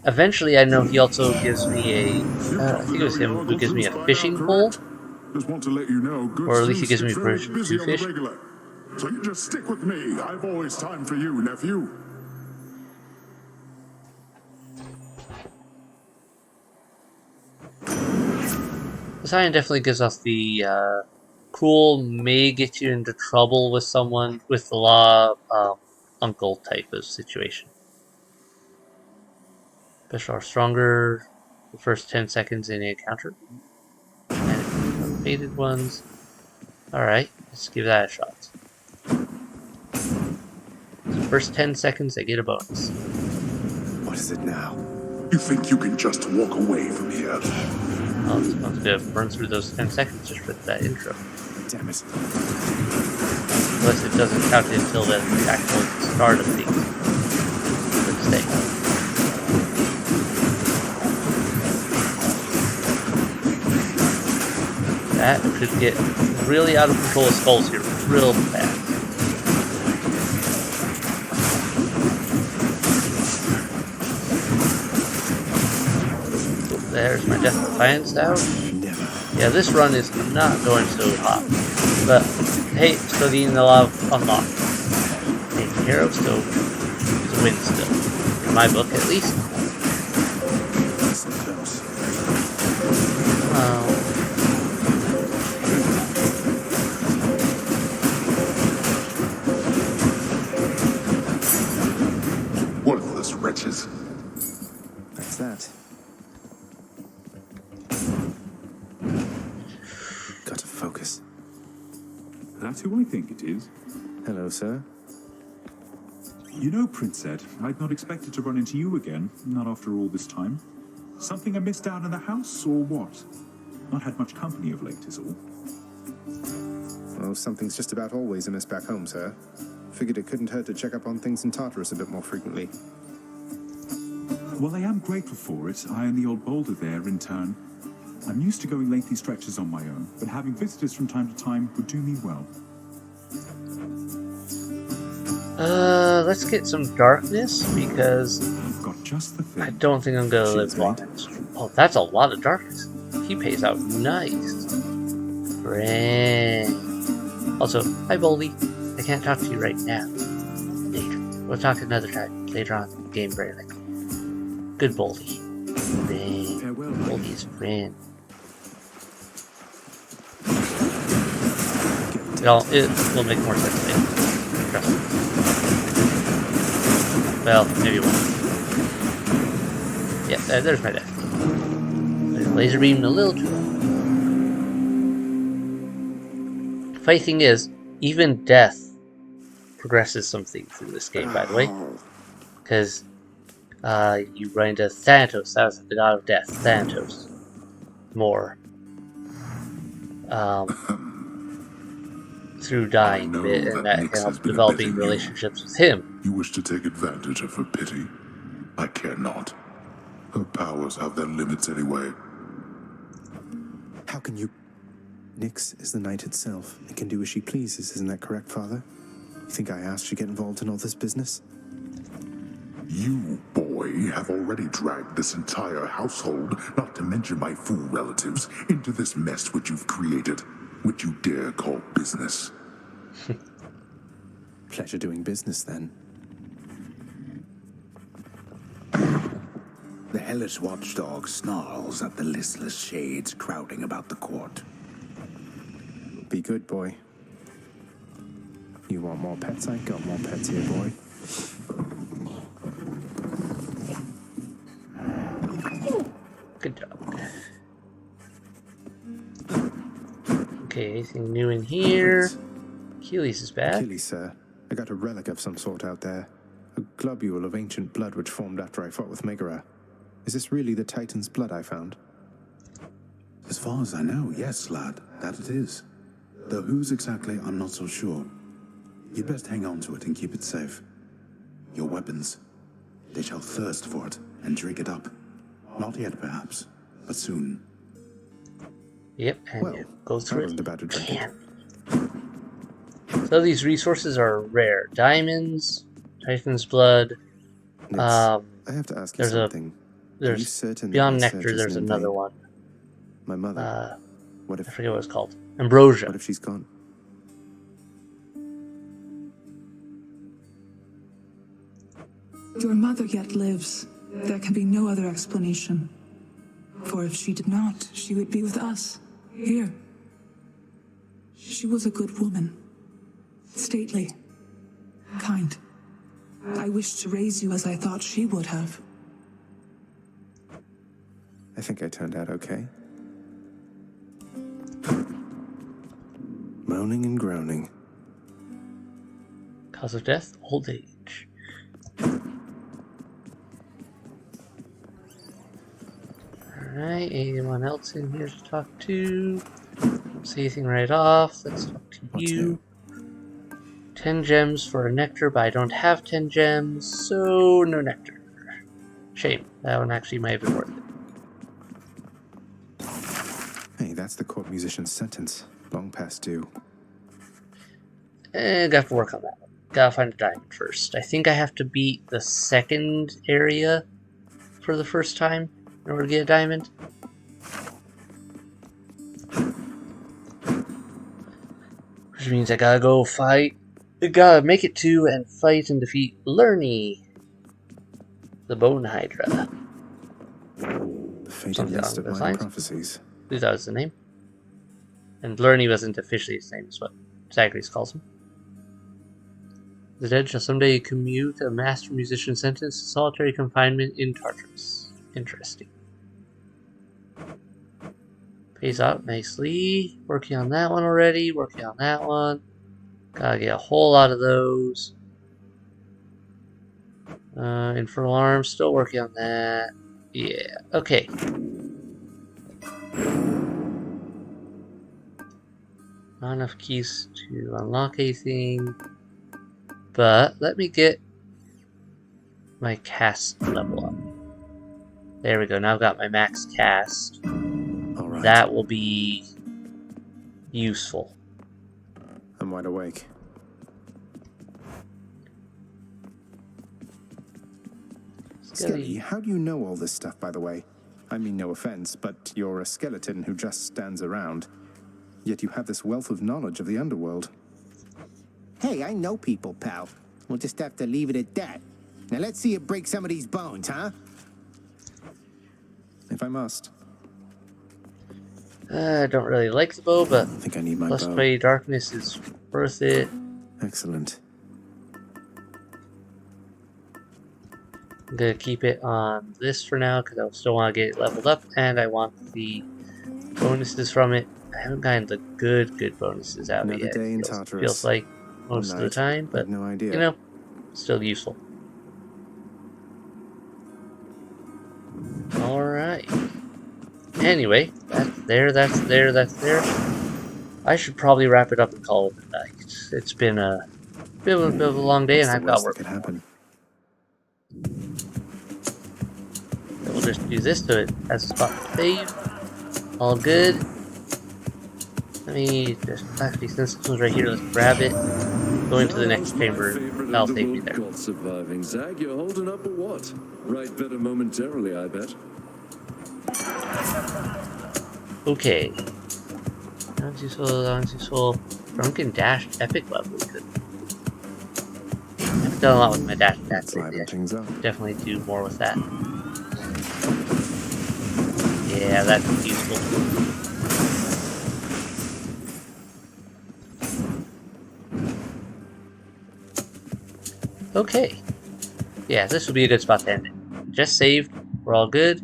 Eventually, I know he also gives me a, I think it was him who gives me a fishing pole. Just want to let you know, good Or at least he gives Zeus me gets very permission busy to on the fish. regular. So you just stick with me. I've always time for you, nephew. Poseidon definitely gives off the cool, may get you into trouble with someone, with the law, uncle type of situation. Special are stronger the first 10 seconds in the encounter. And faded ones. Alright, let's give that a shot. So first 10 seconds, they get a bonus. What is it now? You think you can just walk away from here? Oh, this one's gonna burn through those 10 seconds just with that intro. Damn it. Unless it doesn't count until the actual start of the mistake. That could get really out of control with skulls here real fast. There's my Death Defiance out. Yeah, this run is not going so hot. But, hey, still getting a lot of unlock. Taken care of, so it's a win still. In my book, at least. Worthless wretches. That's that. Got to focus. That's who I think it is. Hello, sir. You know, Prince Ed, I'd not expected to run into you again, not after all this time. Something amiss down in the house, or what? Not had much company of late, is all. Well, something's just about always amiss back home, sir. Figured it couldn't hurt to check up on things in Tartarus a bit more frequently. Well, I am grateful for it. I and the old boulder there, in turn. I'm used to going lengthy stretches on my own, but having visitors from time to time would do me well. Let's get some darkness, because You've got just the thing. I don't think I'm gonna live long. Oh, that's a lot of darkness. He pays out nice. Friend. Also, hi Boldy. I can't talk to you right now. Later. We'll talk another time. Later on in the game, Brandon. Good Boldy. Friend. Boldy's friend. It will make more sense later. Trust me. Well, maybe it won't. Yeah, there's my death. There's laser beam a little too low. Funny thing is, even death progresses some things in this game, by the way. Because you run into Thanatos, that was the god of death, Thanatos. More. Through dying a bit, and that can help developing relationships with him. You wish to take advantage of her pity? I care not. Her powers have their limits anyway. How can you... Nyx is the night itself. It can do as she pleases, isn't that correct, Father? You think I asked you to get involved in all this business? You, boy, have already dragged this entire household, not to mention my fool relatives, into this mess which you've created, which you dare call business. Pleasure doing business, then. The hellish watchdog snarls at the listless shades crowding about the court. Be good, boy. You want more pets? I got more pets here, boy. Good job. Okay, anything new in here? Achilles is bad. Achilles, sir. I got a relic of some sort out there. A globule of ancient blood which formed after I fought with Megara. Is this really the Titan's blood I found? As far as I know, yes, lad, that it is. Though whose exactly, I'm not so sure. You'd best hang on to it and keep it safe. Your weapons, they shall thirst for it and drink it up. Not yet, perhaps, but soon. Yep, and Well, it goes through it. about to drink it. So these resources are rare. Diamonds, Titan's blood. I have to ask you There's something. There's certain beyond that my search nectar. There's isn't in another vain? one. My mother. What if... I forget what it's called. Ambrosia. What if she's gone? Your mother yet lives. There can be no other explanation. For if she did not, she would be with us, here. She was a good woman. Stately. Kind. I wished to raise you as I thought she would have. I think I turned out okay. Moaning and groaning. Cause of death? Old age. Alright, anyone else in here to talk to? Don't say anything right off. Let's talk to you. 10 gems for a nectar, but I don't have 10 gems, so no nectar. Shame. That one actually might have been worth it. Hey, that's the court musician's sentence. Long past due. And I have to work on that one. Gotta find a diamond first. I think I have to beat the second area for the first time in order to get a diamond. Which means I gotta go fight. I gotta make it to and fight and defeat Lerny, the Bone Hydra. The fated Something list along of those my lines. prophecies. I believe that was the name. And Lerny wasn't officially his name, is what Zacharias calls him. The dead shall someday commute a master musician sentence to solitary confinement in Tartarus. Interesting. Pays out nicely. Working on that one already. Working on that one. Gotta get a whole lot of those. Infernal Arms, still working on that. Yeah, okay. Not enough keys to unlock anything. But let me get my cast level up. There we go. Now I've got my max cast. All right. That will be useful. I'm wide awake. Skelly, how do you know all this stuff, by the way? I mean, no offense, but you're a skeleton who just stands around. Yet you have this wealth of knowledge of the underworld. Hey, I know people, pal. We'll just have to leave it at that. Now let's see you break some of these bones, huh? If I must. I don't really like the bow, but I think I need my plus bow. 20 darkness is worth it. Excellent. I'm gonna keep it on this for now because I still want to get it leveled up, and I want the bonuses from it. I haven't gotten the good bonuses out of it Another yet. day in It Tartarus. feels like most of the time, but no idea. you know, still useful. Alright. Anyway, that's there. I should probably wrap it up and call it a night. It's been a bit of a long day, and I've got work. Could happen. We'll just do this to it as a spot to save. All good. Let me just actually, since this one's right here, let's grab it. Go into the next chamber. That'll save me there. Surviving, Zag, you're holding up or what? Right better momentarily, I bet. Okay. That one's useful. Drunken Dash Epic level. Good. I haven't done a lot with my Dash Dash lately. I should definitely do more with that. Yeah, that's useful. Okay. Yeah, this would be a good spot to end it. Just saved. We're all good.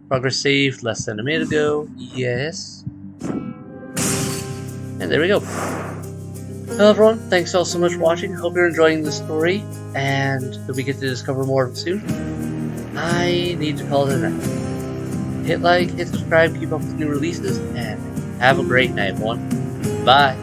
Progress saved less than a minute ago. Yes. And there we go. Hello everyone, thanks all so much for watching. Hope you're enjoying the story, and that we get to discover more of it soon. I need to call it a night. Hit like, hit subscribe, keep up with new releases, and have a great night, everyone. Bye.